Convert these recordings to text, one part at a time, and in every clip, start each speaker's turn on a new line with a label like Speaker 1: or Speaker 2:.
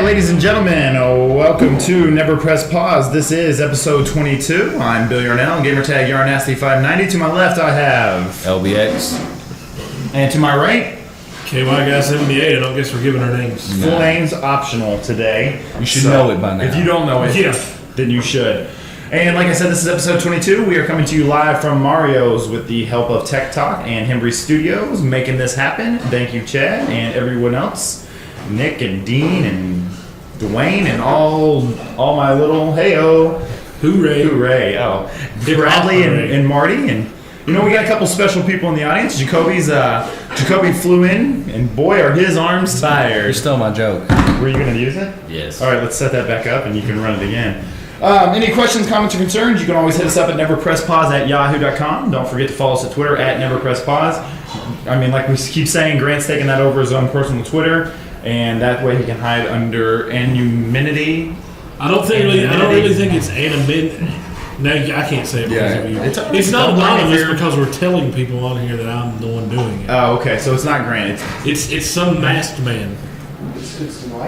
Speaker 1: ladies and gentlemen, welcome to Never Press Pause. This is episode 22. I'm Bill Yarnell, gamertag Yarnasty590. To my left, I have
Speaker 2: LBX.
Speaker 1: And to my right,
Speaker 3: KY Guy 78. I don't guess we're giving our names.
Speaker 1: full names optional today.
Speaker 2: You should know it by now.
Speaker 1: If you don't know it, then you should. And like I said, this is episode 22. We are coming to you live from Mario's with the help of Tech Talk and Hembry Studios, making this happen. Thank you, Chad, and everyone else. Nick and Dean and Dwayne and all my little hey-o.
Speaker 3: Hooray.
Speaker 1: Oh, Bradley and Marty. And, you know, we got a couple special people in the audience. Jacoby flew in, and boy, are his arms
Speaker 2: You
Speaker 1: tired.
Speaker 2: stole my joke.
Speaker 1: Were you going to use it?
Speaker 2: Yes.
Speaker 1: All right, let's set that back up, and you can run it again. Any questions, comments, or concerns, you can always hit us up at neverpresspause@yahoo.com. Don't forget to follow us at Twitter at neverpresspause. I mean, like we keep saying, Grant's taking that over his own personal Twitter, and that way he can hide under anonymity.
Speaker 3: I don't really think it's anonymity. No, I can't say it because of you. It's not anonymous because we're telling people on here that I'm the one doing it.
Speaker 1: Oh, okay, so it's not Grant.
Speaker 3: It's some masked man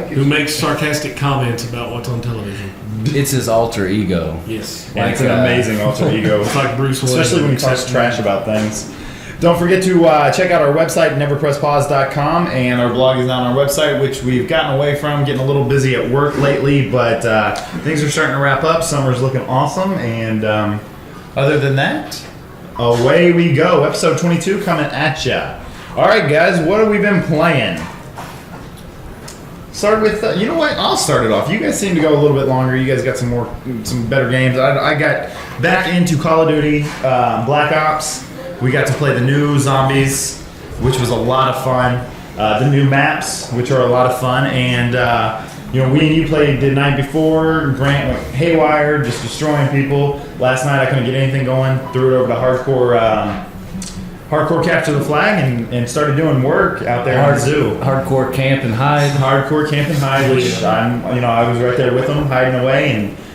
Speaker 3: who makes sarcastic comments about what's on television.
Speaker 2: It's his alter ego.
Speaker 3: Yes.
Speaker 1: And it's an amazing alter ego.
Speaker 3: It's like Bruce Wayne.
Speaker 1: Especially when he talks trash about things. Don't forget to check out our website, neverpresspause.com, and our blog is on our website, which we've gotten away from, getting a little busy at work lately, but things are starting to wrap up. Summer's looking awesome, and other than that, away we go. Episode 22 coming at ya. All right, guys, what have we been playing? Start with, you know what? I'll start it off. You guys seem to go a little bit longer. You guys got some better games. I got back into Call of Duty, Black Ops. We got to play the new zombies, which was a lot of fun. The new maps, which are a lot of fun. And, you know, we and you played the night before. Grant went haywire, just destroying people. Last night I couldn't get anything going. Threw it over to Hardcore Capture the Flag and started doing work out there on the zoo.
Speaker 2: Hardcore camp and hide.
Speaker 1: Hardcore Camp and Hide, which I was right there with them, hiding away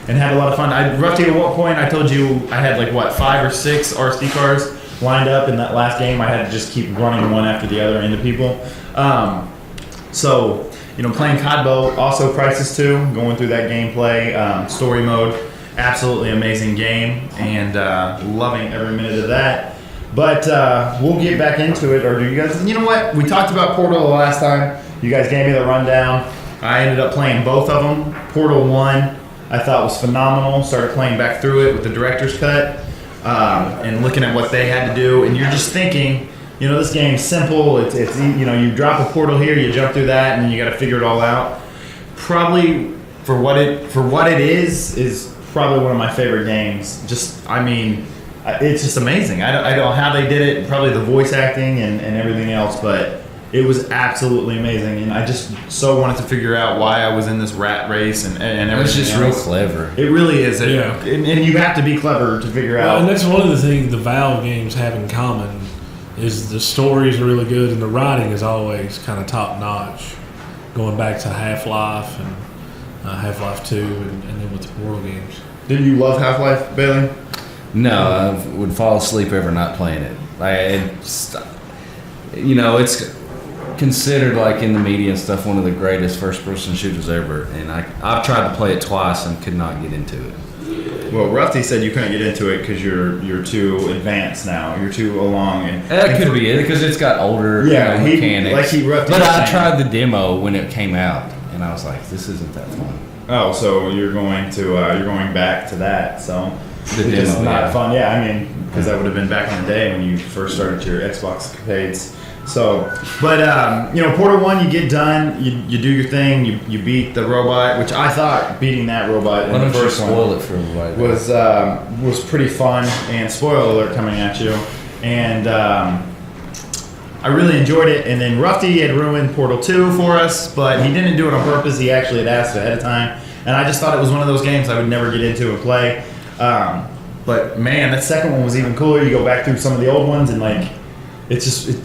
Speaker 1: and had a lot of fun. Roughly at what point I told you I had 5 or 6 RC cars lined up in that last game. I had to just keep running one after the other into people. So, you know, playing COD, also Crysis 2, going through that gameplay, story mode, absolutely amazing game, and loving every minute of that. But we'll get back into it, or do you guys? You know what? We talked about Portal the last time. You guys gave me the rundown. I ended up playing both of them. Portal 1, I thought was phenomenal. Started playing back through it with the director's cut and looking at what they had to do. And you're just thinking, you know, this game's simple. It's you know, you drop a portal here, you jump through that, and then you got to figure it all out. Probably for what it is probably one of my favorite games. It's just amazing. I don't know how they did it, probably the voice acting and everything else, but it was absolutely amazing. And I just so wanted to figure out why I was in this rat race and everything.
Speaker 2: It's just real clever.
Speaker 1: It really is.
Speaker 3: Yeah.
Speaker 1: And you have to be clever to figure out.
Speaker 3: And that's one of the things the Valve games have in common is the stories are really good and the writing is always kind of top notch. Going back to Half-Life and Half-Life 2 and then with the Portal games.
Speaker 1: Did you love Half-Life, Bailey?
Speaker 2: No, I would fall asleep every night playing it. It's considered, like, in the media and stuff, one of the greatest first-person shooters ever. And I've tried to play it twice and could not get into it.
Speaker 1: Well, Rusty said you couldn't get into it because you're too advanced now. You're too along.
Speaker 2: That could be it because it's got older mechanics. But I tried the demo when it came out, and I was like, this isn't that fun.
Speaker 1: Oh, so you're going back to that. So
Speaker 2: The
Speaker 1: it's
Speaker 2: demo,
Speaker 1: not fun. Yeah, I mean, because that would have been back in the day when you first started your Xbox capades. So, but Portal 1, you get done, you do your thing, you beat the robot, which I thought beating that robot in the first one
Speaker 2: spoil it for everybody?
Speaker 1: was pretty fun. And spoiler alert coming at you. And I really enjoyed it. And then Rusty had ruined Portal 2 for us, but he didn't do it on purpose. He actually had asked ahead of time. And I just thought it was one of those games I would never get into and play. But man, that second one was even cooler. You go back through some of the old ones and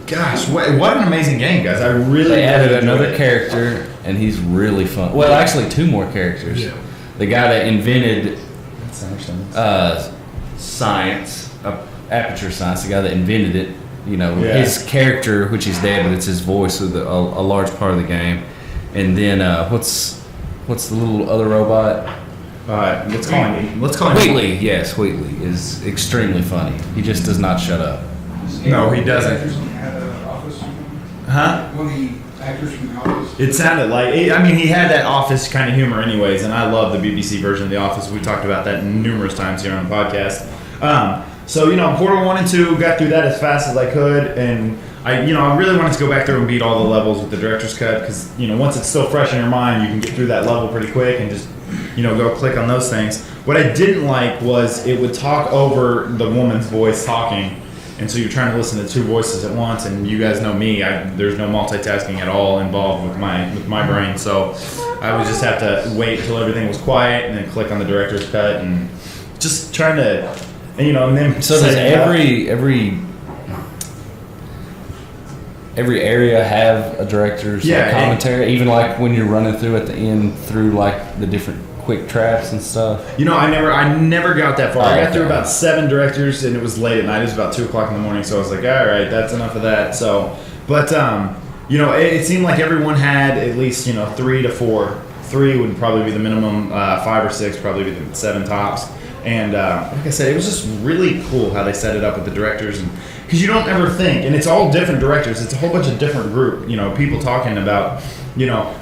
Speaker 1: gosh, what an amazing game, guys.
Speaker 2: They added another character and he's really fun. Well, actually 2 more characters. Yeah. The guy that invented science, aperture science, the guy that invented it, his character, which he's dead, but it's his voice, is a large part of the game. And then what's the little other robot?
Speaker 1: Let's call him
Speaker 2: Wheatley. Yes, Wheatley is extremely funny. He just does not shut up.
Speaker 1: No, he doesn't.
Speaker 4: Actors had an office.
Speaker 1: Huh?
Speaker 4: One of the actors from the office.
Speaker 1: It sounded like, I mean, he had that Office kind of humor anyways, and I love the BBC version of The Office. We talked about that numerous times here on the podcast. So, Portal 1 and 2, got through that as fast as I could, and I really wanted to go back through and beat all the levels with the director's cut, because, once it's still fresh in your mind, you can get through that level pretty quick and just, go click on those things. What I didn't like was it would talk over the woman's voice talking. And so you're trying to listen to two voices at once, and you guys know me. There's no multitasking at all involved with my brain. So I would just have to wait until everything was quiet, and then click on the director's cut, and just trying to, and then.
Speaker 2: So does every area have a director's commentary? Even like when you're running through at the end through like the different quick traps and stuff.
Speaker 1: I never got that far. I got through
Speaker 2: okay.
Speaker 1: about 7 directors, and it was late at night. It was about 2:00 in the morning, so I was like, all right, that's enough of that. So, but it seemed like everyone had at least 3 to 4. 3 would probably be the minimum. 5 or 6 probably be the 7 tops. And like I said, it was just really cool how they set it up with the directors, and because you don't ever think, and it's all different directors. It's a whole bunch of different group, people talking about,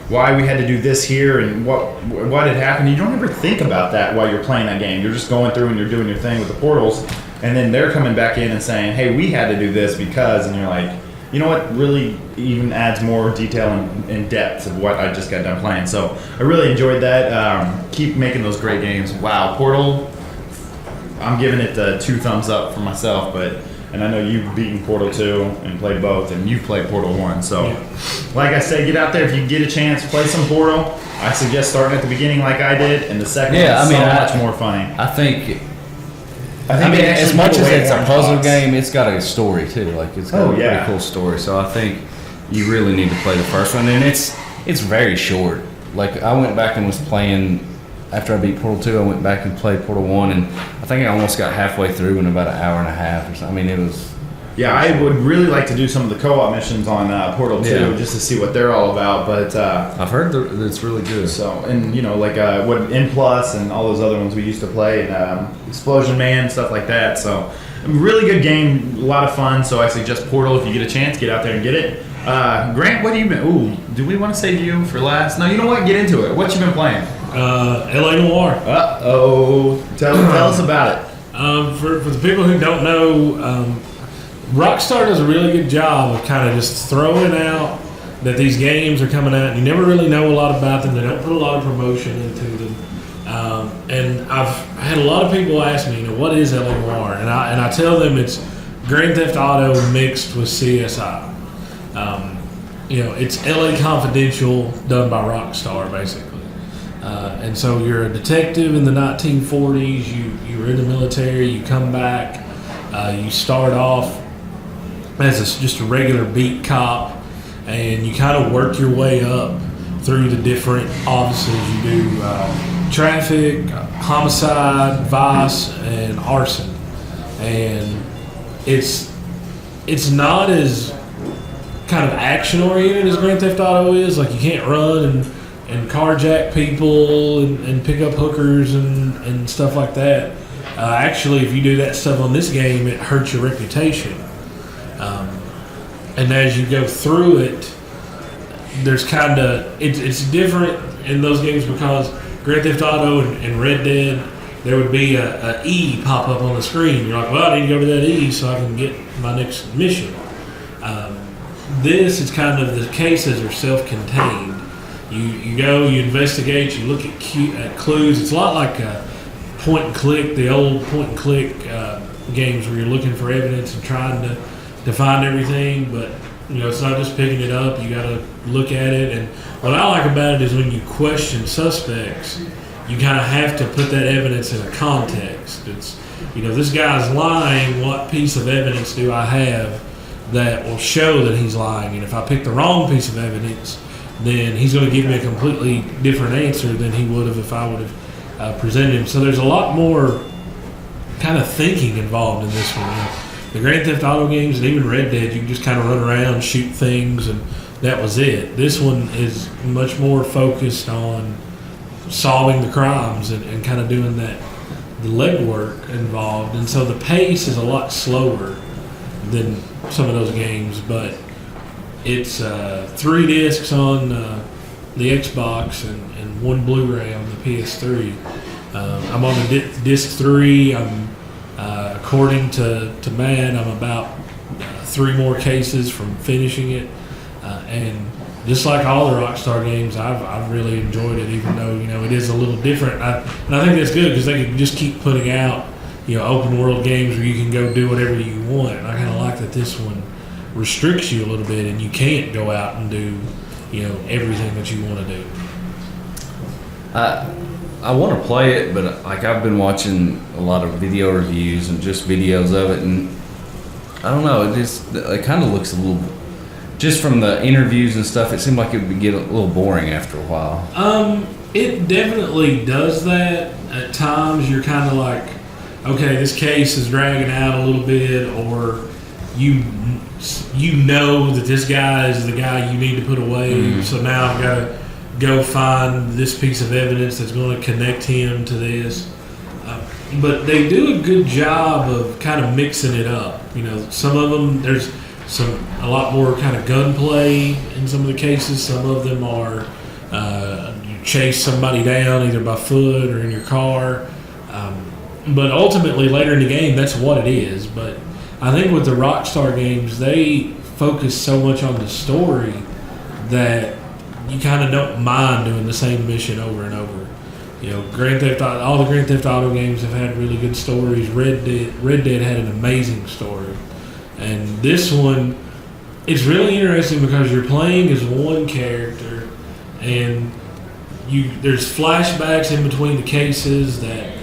Speaker 1: why we had to do this here and what had happened. You don't ever think about that while you're playing that game. You're just going through and you're doing your thing with the portals, and then they're coming back in and saying, hey, we had to do this because, and you're like, you know what, really even adds more detail and depth of what I just got done playing. So I really enjoyed that. Keep making those great games. Wow, Portal, I'm giving it 2 thumbs up for myself, and I know you've beaten Portal 2 and played both, and you've played Portal 1. So, like I say, get out there if you get a chance, play some Portal. I suggest starting at the beginning like I did, and the second one is much more funny.
Speaker 2: I think as much as it's a puzzle game, it's got a story too. Like it's got a pretty cool story. So I think you really need to play the first one, and it's very short. Like I went back and was playing. After I beat Portal 2, I went back and played Portal 1, and I think I almost got halfway through in about an hour and a half or something. I mean, it was...
Speaker 1: Yeah, I would really like to do some of the co-op missions on Portal 2 just to see what they're all about, but...
Speaker 2: I've heard that it's really good.
Speaker 1: So, and, what N Plus and all those other ones we used to play, and Explosion Man, stuff like that. So, really good game, a lot of fun, so I suggest Portal. If you get a chance, get out there and get it. Grant, what have you been... Ooh, do we want to save you for last? No, you know what? Get into it. What you been playing?
Speaker 3: LA Noire.
Speaker 1: Tell us about it.
Speaker 3: For the people who don't know, Rockstar does a really good job of kind of just throwing out that these games are coming out. You never really know a lot about them. They don't put a lot of promotion into them. And I've had a lot of people ask me, what is LA Noire? And I tell them it's Grand Theft Auto mixed with CSI. It's LA Confidential done by Rockstar, basically. And so you're a detective in the 1940s. You were in the military. You come back. You start off as just a regular beat cop, and you kind of work your way up through the different offices. You do traffic, homicide, vice, and arson. And it's not as kind of action oriented as Grand Theft Auto is. Like you can't run and carjack people and pick up hookers and stuff like that. Actually, if you do that stuff on this game, it hurts your reputation. And as you go through it, there's kind of it's different in those games because Grand Theft Auto and Red Dead, there would be a E pop up on the screen. You're like, well, I need to go to that E so I can get my next mission. This is kind of the cases are self-contained. You go, you investigate, you look at clues. It's a lot like point and click, the old point and click games where you're looking for evidence and trying to find everything. But it's not just picking it up. You got to look at it. And what I like about it is when you question suspects, you kind of have to put that evidence in a context. It's this guy's lying. What piece of evidence do I have that will show that he's lying? And if I pick the wrong piece of evidence, then he's going to give me a completely different answer than he would have if I would have presented him. So there's a lot more kind of thinking involved in this one. The Grand Theft Auto games and even Red Dead, you can just kind of run around, shoot things, and that was it. This one is much more focused on solving the crimes and kind of doing the legwork involved. And so the pace is a lot slower than some of those games, but it's 3 discs on the Xbox and 1 Blu-ray on the PS3. I'm on the disc 3. I'm according to Matt, I'm about 3 more cases from finishing it, and just like all the Rockstar games, I've really enjoyed it, even though it is a little different. And I think that's good because they can just keep putting out open world games where you can go do whatever you want. And I kind of like that this one restricts you a little bit, and you can't go out and do everything that you want to do.
Speaker 2: I want to play it, but like I've been watching a lot of video reviews and just videos of it, and I don't know. It kind of looks a little. Just from the interviews and stuff, it seemed like it would get a little boring after a while.
Speaker 3: It definitely does that. At times, you're kind of like, okay, this case is dragging out a little bit, or you know that this guy is the guy you need to put away. Mm-hmm. So now I've got to go find this piece of evidence that's going to connect him to this. But they do a good job of kind of mixing it up. Some of them, there's a lot more kind of gunplay in some of the cases. Some of them are you chase somebody down either by foot or in your car. But ultimately, later in the game, that's what it is. But I think with the Rockstar games, they focus so much on the story that you kind of don't mind doing the same mission over and over. Grand Theft Auto, all the Grand Theft Auto games have had really good stories. Red Dead had an amazing story. And this one, it's really interesting because you're playing as one character, and there's flashbacks in between the cases that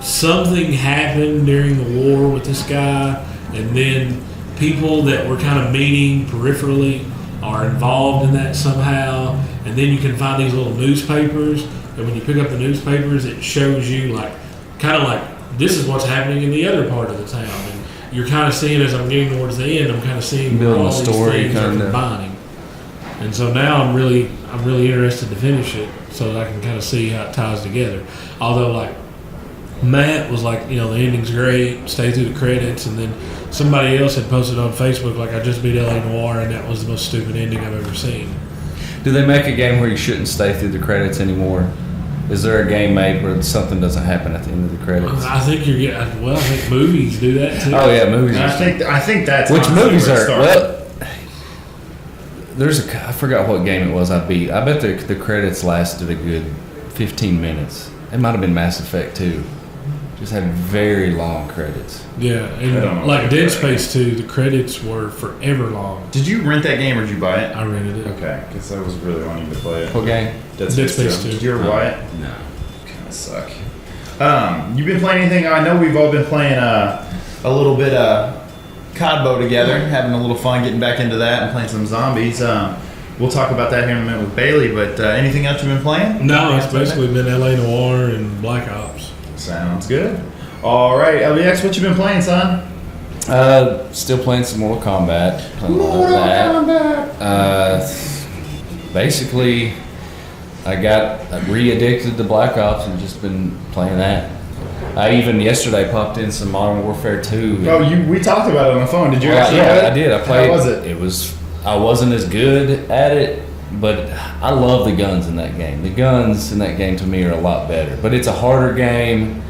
Speaker 3: something happened during the war with this guy, and then people that were kind of meeting peripherally are involved in that somehow. And then you can find these little newspapers, and when you pick up the newspapers, it shows you kind of like this is what's happening in the other part of the town. And you're kind of seeing, as I'm getting towards the end, I'm kind of seeing
Speaker 2: building
Speaker 3: all
Speaker 2: a story,
Speaker 3: these things are combining. And so now I'm really interested to finish it so that I can kind of see how it ties together. Although like Matt was like, the ending's great, stay through the credits, and then somebody else had posted on Facebook like, I just beat L.A. Noire and that was the most stupid ending I've ever seen.
Speaker 2: Do they make a game where you shouldn't stay through the credits anymore? Is there a game made where something doesn't happen at the end of the credits?
Speaker 3: I think I think movies do that too.
Speaker 2: Oh yeah, movies.
Speaker 1: I think that's
Speaker 2: which movies are
Speaker 1: well.
Speaker 2: There's I forgot what game it was I beat. I bet the credits lasted a good 15 minutes. It might have been Mass Effect 2. Just had very long credits.
Speaker 3: Yeah, and like Dead Space 2, the credits were forever long.
Speaker 1: Did you rent that game or did you buy it?
Speaker 3: I rented it.
Speaker 1: Okay, because I was really wanting to play it.
Speaker 2: What game?
Speaker 1: Dead Space 2. Did you ever buy it?
Speaker 2: No.
Speaker 1: Kind of suck. You been playing anything? I know we've all been playing a little bit COD together, having a little fun getting back into that and playing some zombies. We'll talk about that here in a minute with Bailey, but anything else you've been playing?
Speaker 3: No, it's basically been L.A. Noire and Black Ops.
Speaker 1: Sounds good. All right, LBX, what you been playing, son?
Speaker 2: Still playing some Mortal Kombat. Basically, I got re-addicted to Black Ops and just been playing that. I even yesterday popped in some Modern Warfare 2.
Speaker 1: Oh, we talked about it on the phone. Did you actually?
Speaker 2: Yeah, I did. I played.
Speaker 1: How was it?
Speaker 2: I wasn't as good at it, but I love the guns in that game. The guns in that game to me are a lot better. But it's a harder game.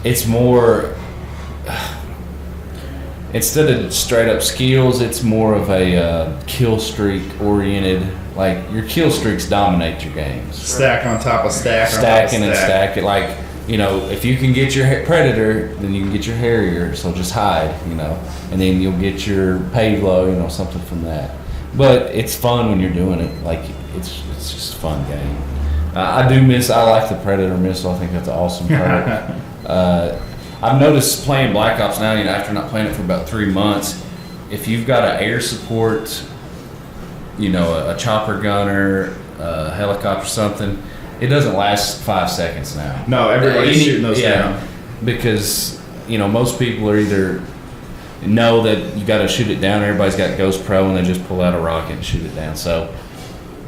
Speaker 2: It's more, instead of straight up skills, it's more of a kill streak oriented. Like your kill streaks dominate your games.
Speaker 1: Stack on top of stack.
Speaker 2: Stacking and stacking. Like, if you can get your Predator, then you can get your Harrier. So just hide, and then you'll get your Payload, something from that. But it's fun when you're doing it. Like it's just a fun game. I like the Predator missile. I think that's an awesome perk. I've noticed playing Black Ops now, after not playing it for about 3 months, if you've got an air support, a chopper gunner, a helicopter, something, it doesn't last 5 seconds now.
Speaker 1: No, everybody's shooting those down.
Speaker 2: Because, most people are either know that you got to shoot it down, everybody's got Ghost Pro, and they just pull out a rocket and shoot it down. So,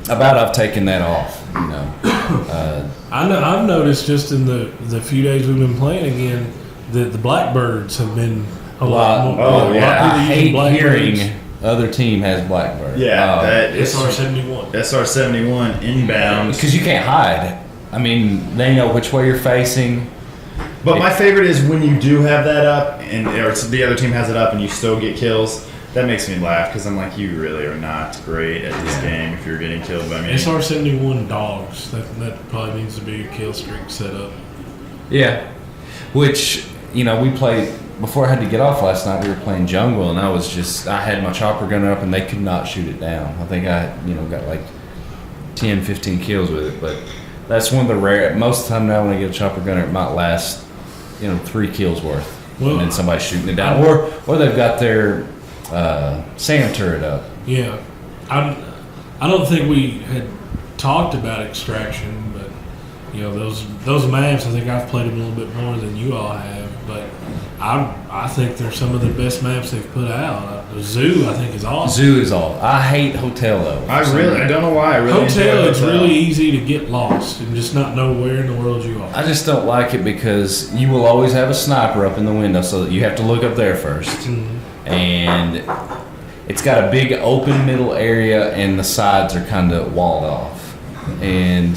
Speaker 2: I've taken that off.
Speaker 3: I've noticed just in the few days we've been playing again that the Blackbirds have been a lot more.
Speaker 1: Oh, yeah.
Speaker 3: I
Speaker 2: I hate hearing other team has Blackbird.
Speaker 1: Yeah, that is
Speaker 3: SR-71.
Speaker 1: SR-71 inbound.
Speaker 2: Because you can't hide. I mean, they know which way you're facing.
Speaker 1: But my favorite is when you do have that up, or the other team has it up, and you still get kills. That makes me laugh because I'm like, you really are not great at this game if you're getting killed by me.
Speaker 3: SR-71 dogs. That probably needs to be a kill streak set up.
Speaker 2: Yeah. Which, we played, before I had to get off last night, we were playing jungle, and I had my chopper gun up, and they could not shoot it down. I think I, got like 10, 15 kills with it, but that's one of the rare, most of the time now when I get a chopper gunner, it might last, 3 kills worth.
Speaker 3: Well,
Speaker 2: and then somebody's shooting it down. Or they've got their SAM turret up.
Speaker 3: Yeah. I don't think we had talked about Extraction, but those maps, I think I've played them a little bit more than you all have, but I think they're some of the best maps they've put out. The Zoo, I think, is awesome.
Speaker 2: Zoo is all. I hate Hotel though.
Speaker 1: I don't know why. I really
Speaker 3: Hotel,
Speaker 1: enjoy
Speaker 3: it's really easy to get lost and just not know where in the world you are.
Speaker 2: I just don't like it because you will always have a sniper up in the window, so that you have to look up there first.
Speaker 3: Mm-hmm.
Speaker 2: And it's got a big open middle area, and the sides are kind of walled off. And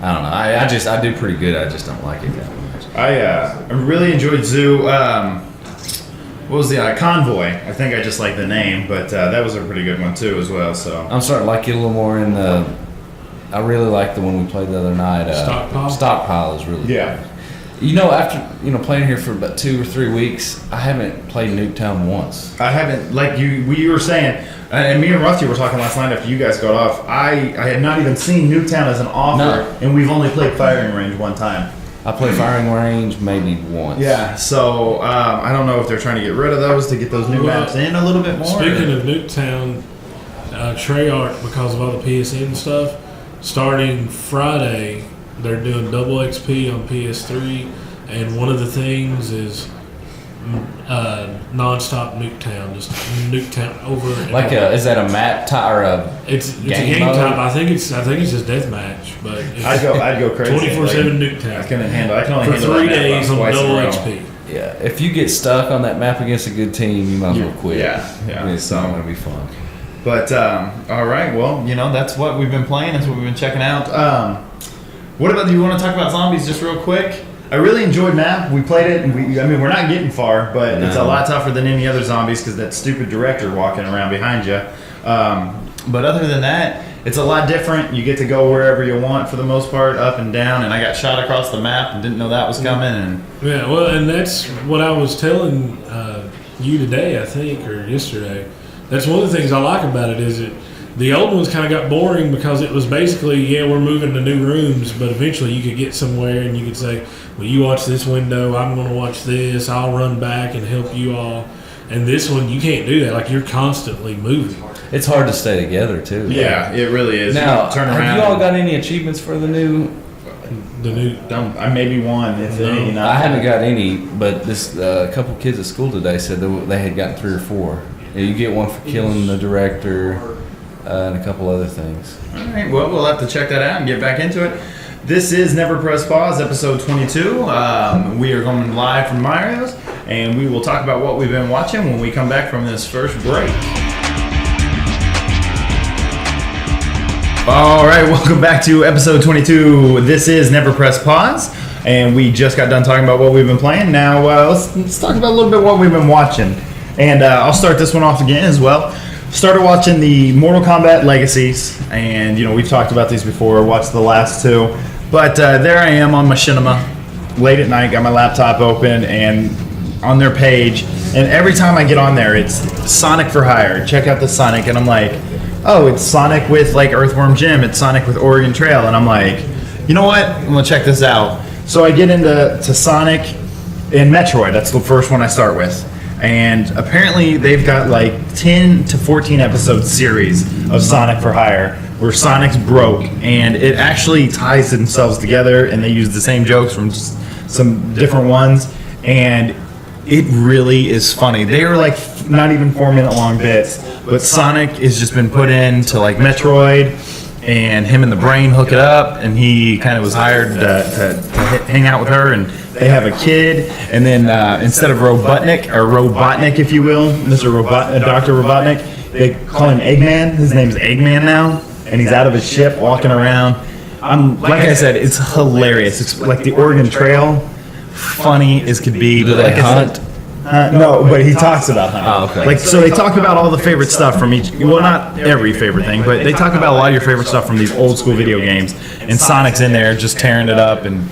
Speaker 2: I don't know. I do pretty good. I just don't like it that much.
Speaker 1: I really enjoyed Zoo. What was the Convoy? I think I just like the name, but that was a pretty good one too as well. So
Speaker 2: I'm starting to like it a little more in the. I really like the one we played the other night.
Speaker 3: Stockpile?
Speaker 2: Stockpile is really
Speaker 1: yeah.
Speaker 2: good. After playing here for about 2 or 3 weeks, I haven't played Nuketown once.
Speaker 1: I haven't, like you were saying, and me and Rusty were talking last night after you guys got off. I had not even seen Nuketown as an offer,
Speaker 2: No.
Speaker 1: and we've only played Firing Range one time.
Speaker 2: I played Firing Range maybe once.
Speaker 1: Yeah, so I don't know if they're trying to get rid of those to get those new maps in a little bit more.
Speaker 3: Speaking of Nuketown, Treyarch, because of all the PSN stuff, starting Friday, they're doing double XP on PS3, and one of the things is non-stop Nuketown, just Nuketown over and
Speaker 2: Like
Speaker 3: over.
Speaker 2: is that a map type or a?
Speaker 3: It's a
Speaker 2: game
Speaker 3: game
Speaker 2: mode?
Speaker 3: type. I think it's just deathmatch, but it's
Speaker 1: I'd go crazy.
Speaker 3: 24/7
Speaker 1: I
Speaker 3: Nuketown
Speaker 1: couldn't handle. I can only
Speaker 3: for
Speaker 1: handle
Speaker 3: 3
Speaker 1: that map
Speaker 3: days on
Speaker 1: twice in a
Speaker 3: double
Speaker 1: row.
Speaker 3: XP.
Speaker 2: Yeah, if you get stuck on that map against a good team, you might as well quit.
Speaker 1: Yeah.
Speaker 2: It's not going to be fun.
Speaker 1: But all right, well, that's what we've been playing. That's what we've been checking out. What about? Do you want to talk about zombies just real quick? I really enjoyed map. We played it, and we're not getting far, but it's a lot tougher than any other zombies because that stupid director walking around behind you. But other than that, it's a lot different. You get to go wherever you want for the most part, up and down. And I got shot across the map and didn't know that was coming. And
Speaker 3: Yeah, well, and that's what I was telling you today, I think, or yesterday. That's one of the things I like about it is that the old ones kind of got boring because it was basically, we're moving to new rooms, but eventually you could get somewhere and you could say, well, you watch this window, I'm going to watch this, I'll run back and help you all. And this one, you can't do that. Like, you're constantly moving.
Speaker 2: It's hard to stay together too.
Speaker 1: yeah, it really is.
Speaker 2: Now,
Speaker 1: You turn around.
Speaker 2: have you all got any achievements for the new?
Speaker 1: I maybe one, if any.
Speaker 2: I haven't got any, but this a couple kids at school today said they had gotten 3 or 4. You get one for killing the director. And a couple other things.
Speaker 1: All right, well, we'll have to check that out and get back into it. This is Never Press Pause, episode 22. We are going live from Mario's, and we will talk about what we've been watching when we come back from this first break. All right, welcome back to episode 22. This is Never Press Pause, and we just got done talking about what we've been playing. Now, let's talk about a little bit what we've been watching. And I'll start this one off again as well. Started watching the Mortal Kombat Legacies, and we've talked about these before. Watched the last 2, but there I am on Machinima, late at night. Got my laptop open and on their page, and every time I get on there, it's Sonic for Hire. Check out the Sonic, and I'm like, oh, it's Sonic with like Earthworm Jim. It's Sonic with Oregon Trail, and I'm like, you know what? I'm gonna check this out. So I get into Sonic and Metroid. That's the first one I start with. And apparently they've got like 10 to 14 episode series of Sonic for Hire where Sonic's broke, and it actually ties themselves together, and they use the same jokes from just some different ones, and it really is funny. They are like not even 4-minute long bits, but Sonic has just been put into like Metroid, and him and the Brain hook it up, and he kind of was hired to hang out with her, and they have a kid. And then instead of Robotnik, if you will, Dr. Robotnik, they call him Eggman. His name's Eggman now, and he's out of his ship walking around. Like I said, it's hilarious. It's like the Oregon Trail, funny as could be.
Speaker 2: Do they hunt?
Speaker 1: No, but he talks about hunting.
Speaker 2: Oh, okay.
Speaker 1: Like, so they talk about all the favorite stuff from each. Well, not every favorite thing, but they talk about a lot of your favorite stuff from these old school video games. And Sonic's in there just tearing it up, and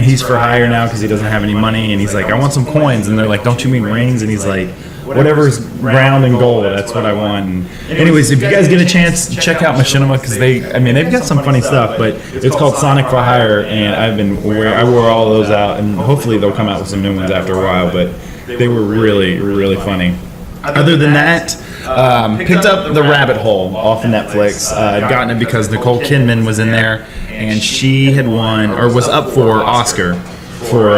Speaker 1: he's for hire now because he doesn't have any money. And he's like, I want some coins, and they're like, don't you mean rings? And he's like, whatever's round and gold, that's what I want. And anyways, if you guys get a chance, check out Machinima because they've got some funny stuff. But it's called Sonic for Hire, and I wore all those out, and hopefully they'll come out with some new ones after a while. But they were really, really funny. Other than that, picked up The Rabbit Hole off of Netflix. I'd gotten it because Nicole Kidman was in there, and she had won, or was up for Oscar for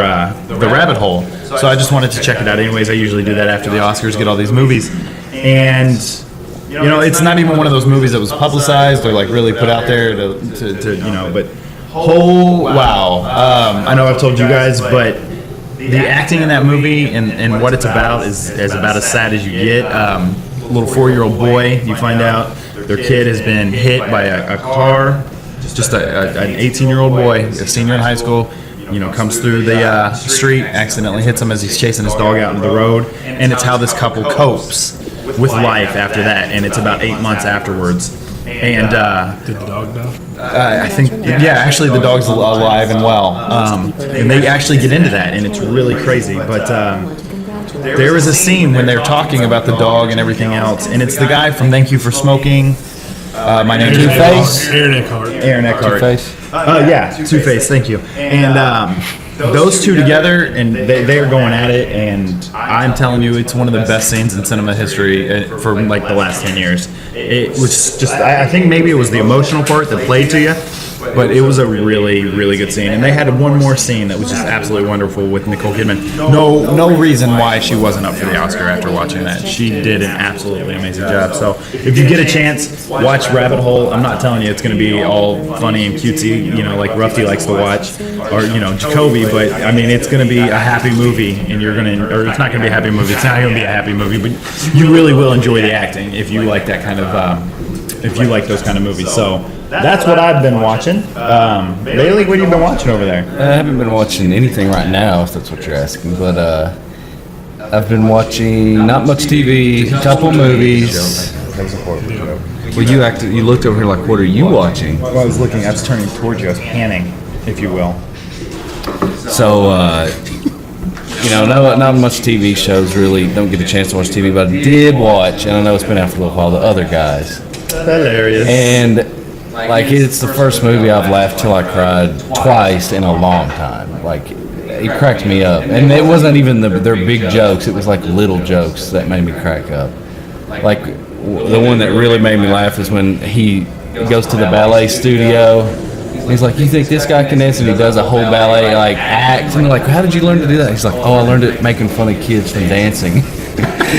Speaker 1: The Rabbit Hole. So I just wanted to check it out anyways. I usually do that after the Oscars, get all these movies. And, it's not even one of those movies that was publicized or, like, really put out there to but, oh, wow. I know I've told you guys, but the acting in that movie and what it's about is about as sad as you get. Little 4-year-old boy, you find out their kid has been hit by a car. Just an 18-year-old boy, a senior in high school, comes through the street, accidentally hits him as he's chasing his dog out into the road. And it's how this couple copes with life after that. And it's about 8 months afterwards. And
Speaker 3: Did the dog die?
Speaker 1: I think, actually the dog's alive and well. And they actually get into that, and it's really crazy. But there was a scene when they're talking about the dog and everything else, and it's the guy from Thank You for Smoking. My name is
Speaker 2: Two-Face?
Speaker 3: Aaron Eckhart.
Speaker 1: Aaron Eckhart.
Speaker 2: Two-Face?
Speaker 1: Two-Face, thank you. And those two together, and they are going at it, and I'm telling you, it's one of the best scenes in cinema history for like the last 10 years. It was just, I think maybe it was the emotional part that played to you, but it was a really, really good scene. And they had one more scene that was just absolutely wonderful with Nicole Kidman. No reason why she wasn't up for the Oscar after watching that. She did an absolutely amazing job. So if you get a chance, watch Rabbit Hole. I'm not telling you it's going to be all funny and cutesy, like Ruffy likes to watch, or Jacoby. But I mean, it's going to be a happy movie, and or it's not going to be a happy movie. It's not going to be a happy movie, but you really will enjoy the acting if you like that kind of, if you like those kind of movies. So that's what I've been watching. Bailey, what have you been watching over there?
Speaker 2: I haven't been watching anything right now, if that's what you're asking, but I've been watching not much TV, a couple movies.
Speaker 1: That was a horrible joke.
Speaker 2: Well, you looked over here like, what are you watching?
Speaker 1: Well, I was turning towards you. I was panning, if you will.
Speaker 2: So, not much TV shows really. Don't get a chance to watch TV, but I did watch, and I know it's been out for a little while, The Other Guys.
Speaker 1: Hilarious.
Speaker 2: And like, it's the first movie I've laughed till I cried twice in a long time. Like, it cracked me up, and it wasn't even their big jokes. It was like little jokes that made me crack up. Like, the one that really made me laugh is when he goes to the ballet studio. He's like, you think this guy can dance? And he does a whole ballet act. And they're like, how did you learn to do that? He's like, I learned it making fun of kids from dancing.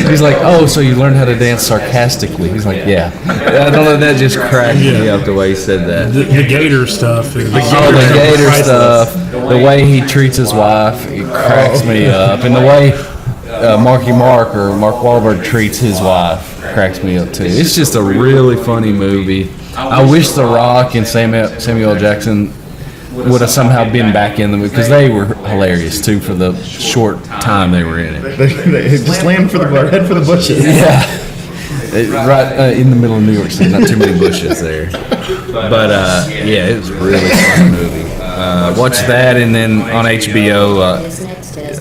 Speaker 2: He's like, so you learned how to dance sarcastically? He's like, yeah. I don't know, that just cracked me up the way he said that.
Speaker 3: The Gator stuff. Is
Speaker 2: the Gator stuff. The way he treats his wife, it cracks me up. And the way Mark Wahlberg treats his wife cracks me up too. It's just a really funny movie. I wish The Rock and Samuel L. Jackson would have somehow been back in the movie because they were hilarious too for the short time they were in it.
Speaker 1: They just land head for the bushes.
Speaker 2: Yeah, right in the middle of New York City. Not too many bushes there, but it was a really fun movie. Watched that, and then on HBO,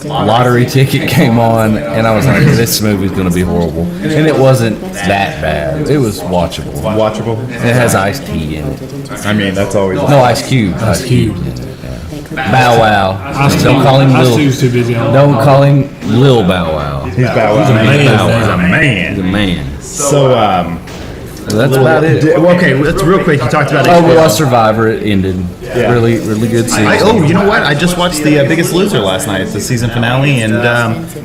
Speaker 2: Lottery Ticket came on, and I was like, this movie's going to be horrible. And it wasn't that bad. It was watchable.
Speaker 1: Watchable?
Speaker 2: It has Ice-T in it.
Speaker 1: I mean, that's always...
Speaker 2: No, Ice Cube.
Speaker 3: Ice Cube.
Speaker 2: Bow Wow. Don't call him Lil. Don't call him Lil Bow Wow.
Speaker 1: He's Bow Wow.
Speaker 3: He's a man.
Speaker 1: He's a man.
Speaker 2: He's a man.
Speaker 1: So,
Speaker 2: That's about it.
Speaker 1: Well, okay, let's real quick. You talked about
Speaker 2: Oh,
Speaker 1: HBO.
Speaker 2: we lost Survivor. It ended.
Speaker 1: Yeah.
Speaker 2: Really, really good season.
Speaker 1: You know what? I just watched The Biggest Loser last night, the season finale, and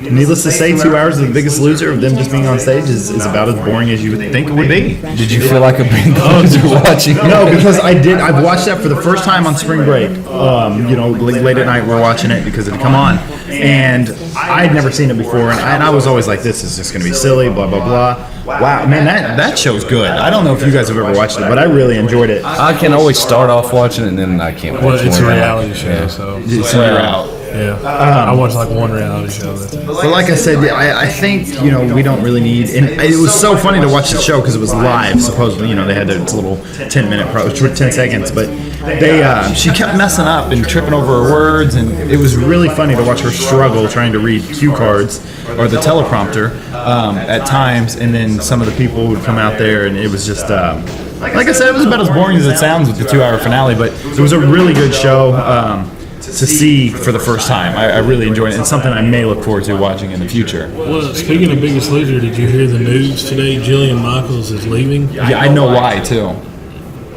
Speaker 1: needless to say, 2 hours of The Biggest Loser of them just being on stage is about as boring as you would think it would be.
Speaker 2: Did you feel like a big loser watching?
Speaker 1: No, because I've watched that for the first time on spring break. Late at night we're watching it because it had come on, and I'd never seen it before, and I was always like, this is just going to be silly, blah blah blah. Wow, man, that show's good. I don't know if you guys have ever watched it, but I really enjoyed it.
Speaker 2: I can always start off watching it and then I can't
Speaker 3: Well,
Speaker 2: watch
Speaker 3: it's a
Speaker 2: more.
Speaker 3: reality show, so
Speaker 1: So you're out.
Speaker 3: yeah. I watched like one reality show. That's it.
Speaker 1: But like I said, I think we don't really need. And it was so funny to watch the show because it was live. Supposedly, they had its little 10 seconds, but she kept messing up and tripping over her words, and it was really funny to watch her struggle trying to read cue cards or the teleprompter at times, and then some of the people would come out there, and it was just. Like I said, it was about as boring as it sounds with the 2-hour finale, but it was a really good show to see for the first time. I really enjoyed it. It's something I may look forward to watching in the future.
Speaker 3: Well, speaking of Biggest Loser, did you hear the news today? Jillian Michaels is leaving.
Speaker 1: Yeah, I know why too.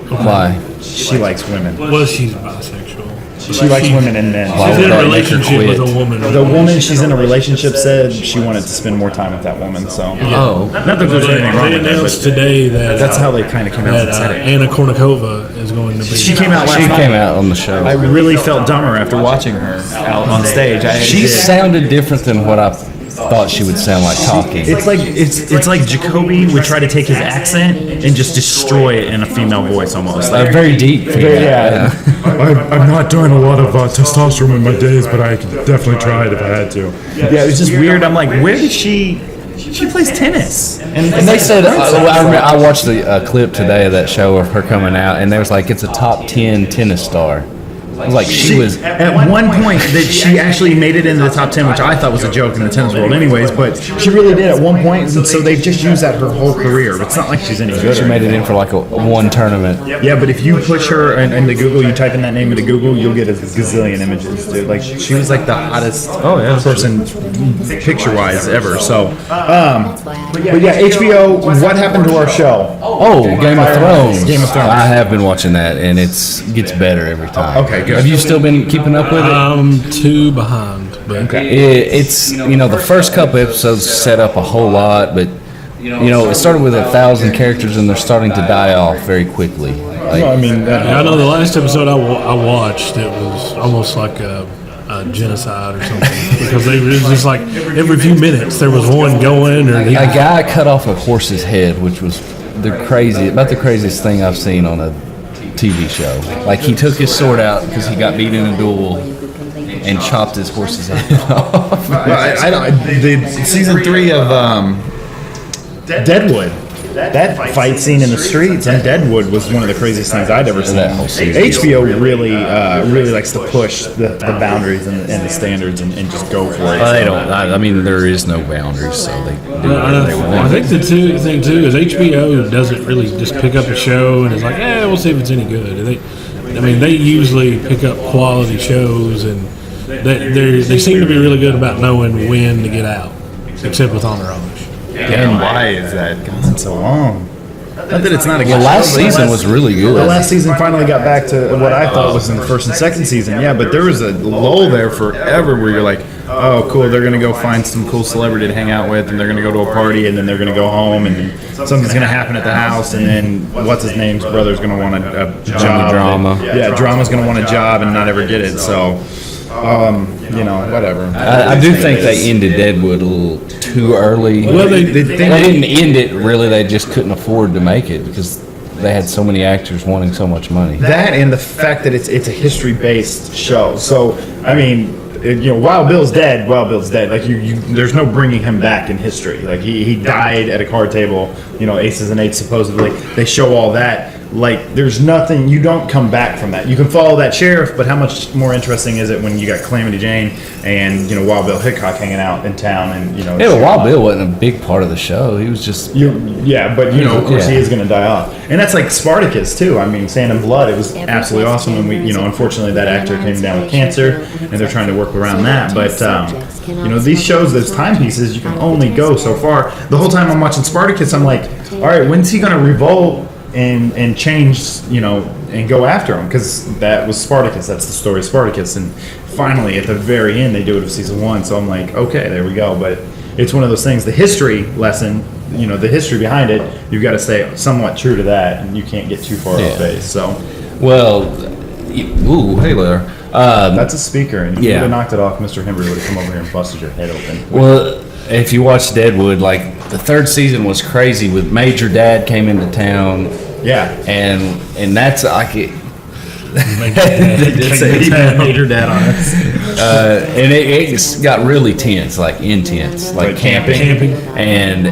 Speaker 2: Why?
Speaker 1: She likes women.
Speaker 3: Well, she's bisexual.
Speaker 1: She likes women and men.
Speaker 2: Why
Speaker 3: She's
Speaker 2: would
Speaker 3: in a
Speaker 2: that make her
Speaker 3: relationship with
Speaker 2: quit?
Speaker 3: a woman.
Speaker 1: The woman she's in a relationship said she wanted to spend more time with that woman. So
Speaker 2: Oh.
Speaker 1: not that there's anything wrong
Speaker 3: They
Speaker 1: with that,
Speaker 3: announced
Speaker 1: but
Speaker 3: today that
Speaker 1: that's how they kind of came out
Speaker 3: that
Speaker 1: and said it.
Speaker 3: Anna Kournikova is going to be.
Speaker 1: She came out last
Speaker 2: She
Speaker 1: night.
Speaker 2: came out on the show.
Speaker 1: I really felt dumber after watching her out on stage.
Speaker 2: She sounded different than what I thought she would sound like talking.
Speaker 1: It's like Jacoby would try to take his accent and just destroy it in a female voice almost. Like,
Speaker 2: Very deep.
Speaker 1: yeah.
Speaker 5: I'm not doing a lot of testosterone in my days, but I could definitely try it if I had to.
Speaker 1: Yeah, it was just weird. I'm like, where did she plays tennis.
Speaker 2: And they said, I watched the clip today of that show of her coming out, and they was like, it's a top 10 tennis star. I was like, she was.
Speaker 1: At one point that she actually made it into the top 10, which I thought was a joke in the tennis world anyways, but she really did at one point, and so they've just used that her whole career. It's not like she's any good.
Speaker 2: She made it in for like a one tournament.
Speaker 1: Yeah, but if you push her into Google, you type in that name into Google, you'll get a gazillion images, dude. Like, she was like the hottest person picture-wise ever. So, but yeah, HBO, what happened to our show?
Speaker 2: Oh, Game of Thrones.
Speaker 1: Game of Thrones.
Speaker 2: I have been watching that, and it gets better every time.
Speaker 1: Okay, good.
Speaker 2: Have you still been keeping up with it?
Speaker 3: I'm 2 behind, but
Speaker 2: It's the first couple episodes set up a whole lot, but it started with 1,000 characters, and they're starting to die off very quickly. Like,
Speaker 1: I mean,
Speaker 3: I know the last episode I watched, it was almost like a genocide or something because it was just like every few minutes there was one going or
Speaker 2: a guy cut off a horse's head, which was about the craziest thing I've seen on a TV show. Like, he took his sword out because he got beat in a duel and chopped his horse's head off.
Speaker 1: the season 3 of Deadwood. That fight scene in the streets in Deadwood was one of the craziest things I'd ever seen.
Speaker 2: That whole season.
Speaker 1: HBO really likes to push the boundaries and the standards and just go for it.
Speaker 2: Well, they don't. I mean, there is no boundaries, so they do whatever they
Speaker 3: I
Speaker 2: want.
Speaker 3: think the thing too is HBO doesn't really just pick up a show and it's like, we'll see if it's any good. They usually pick up quality shows and they seem to be really good about knowing when to get out, except with Entourage.
Speaker 1: And why is that gone so long? Not that it's not a good
Speaker 2: The last
Speaker 1: show, but
Speaker 2: season was really good.
Speaker 1: the last season finally got back to what I thought was in the first and second season. Yeah, but there was a lull there forever where you're like, oh, cool, they're going to go find some cool celebrity to hang out with, and they're going to go to a party, and then they're going to go home, and then something's going to happen at the house, and then what's-his-name's brother's going to want a job.
Speaker 2: Drama.
Speaker 1: Yeah, Drama's going to want a job and not ever get it, so, whatever.
Speaker 2: I do think they ended Deadwood a little too early.
Speaker 3: Well, they
Speaker 2: didn't end it, really. They just couldn't afford to make it because they had so many actors wanting so much money.
Speaker 1: That and the fact that it's a history-based show. So, I mean, Wild Bill's dead. Wild Bill's dead. Like there's no bringing him back in history. Like he died at a card table. Aces and eights supposedly. They show all that, like there's nothing, you don't come back from that. You can follow that sheriff, but how much more interesting is it when you got Calamity Jane and, you know, Wild Bill Hickok hanging out in town and, you know.
Speaker 2: Yeah, but Wild Bill wasn't a big part of the show. He was just.
Speaker 1: Yeah, but, you know, of course
Speaker 2: Yeah.
Speaker 1: he is going to die off. And that's like Spartacus, too. I mean, Sand and Blood, it was absolutely awesome. And we, you know, unfortunately that actor came down with cancer and they're trying to work around that. But, you know, these shows, those timepieces, you can only go so far. The whole time I'm watching Spartacus, I'm like, all right, when's he going to revolt and change, you know, and go after him? Because that was Spartacus. That's the story of Spartacus. And finally, at the very end, they do it with season 1. So I'm like, okay, there we go. But it's one of those things, the history lesson, you know, the history behind it, you've got to stay somewhat true to that, and you can't get too far off base. So,
Speaker 2: well, ooh, hey there.
Speaker 1: that's a speaker, and if you
Speaker 2: Yeah.
Speaker 1: would have knocked it off, Mr. Hembry would have come over here and busted your head open.
Speaker 2: Well, if you watch Deadwood, like the 3rd season was crazy with Major Dad came into town,
Speaker 1: Yeah.
Speaker 2: and that's like it.
Speaker 1: They did say he had Major Dad on us.
Speaker 2: And it got really tense, like intense, like
Speaker 1: Like
Speaker 2: camping. And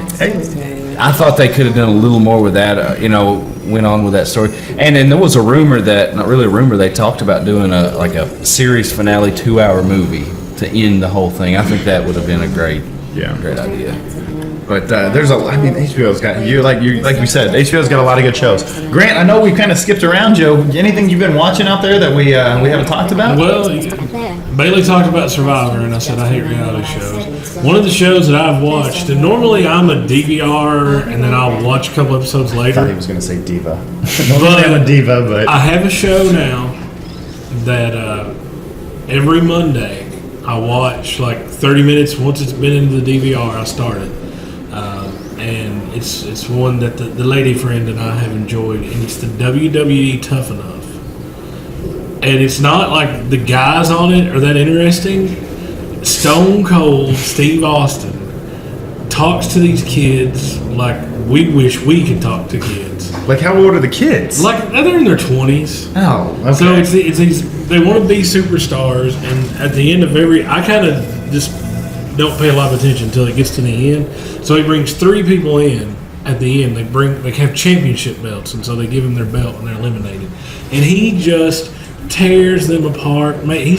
Speaker 2: I thought they could have done a little more with that. You know, went on with that story. And then there was a rumor that, not really a rumor, they talked about doing a series finale 2-hour movie to end the whole thing. I think that would have been a great idea.
Speaker 1: But there's I mean, HBO's got like you said, HBO's got a lot of good shows. Grant, I know we kind of skipped around, Joe. Anything you've been watching out there that we haven't talked about?
Speaker 3: Well, Bailey talked about Survivor, and I said I hate reality shows. One of the shows that I've watched, and normally I'm a DVR, and then I'll watch a couple episodes
Speaker 1: I thought he
Speaker 3: later.
Speaker 1: was going to say diva. Normally I'm a diva, but
Speaker 3: I have a show now that every Monday I watch like 30 minutes. Once it's been into the DVR, I start it. And it's one that the lady friend and I have enjoyed, and it's the WWE Tough Enough. And it's not like the guys on it are that interesting. Stone Cold Steve Austin talks to these kids like we wish we could talk to kids.
Speaker 1: like how old are the kids?
Speaker 3: Like they're in their 20s.
Speaker 1: Oh, okay.
Speaker 3: So it's these, they want to be superstars, and at the end of I kind of just don't pay a lot of attention until it gets to the end. So he brings 3 people in at the end. They have championship belts, and so they give him their belt and they're eliminated. And he just tears them apart. Man, he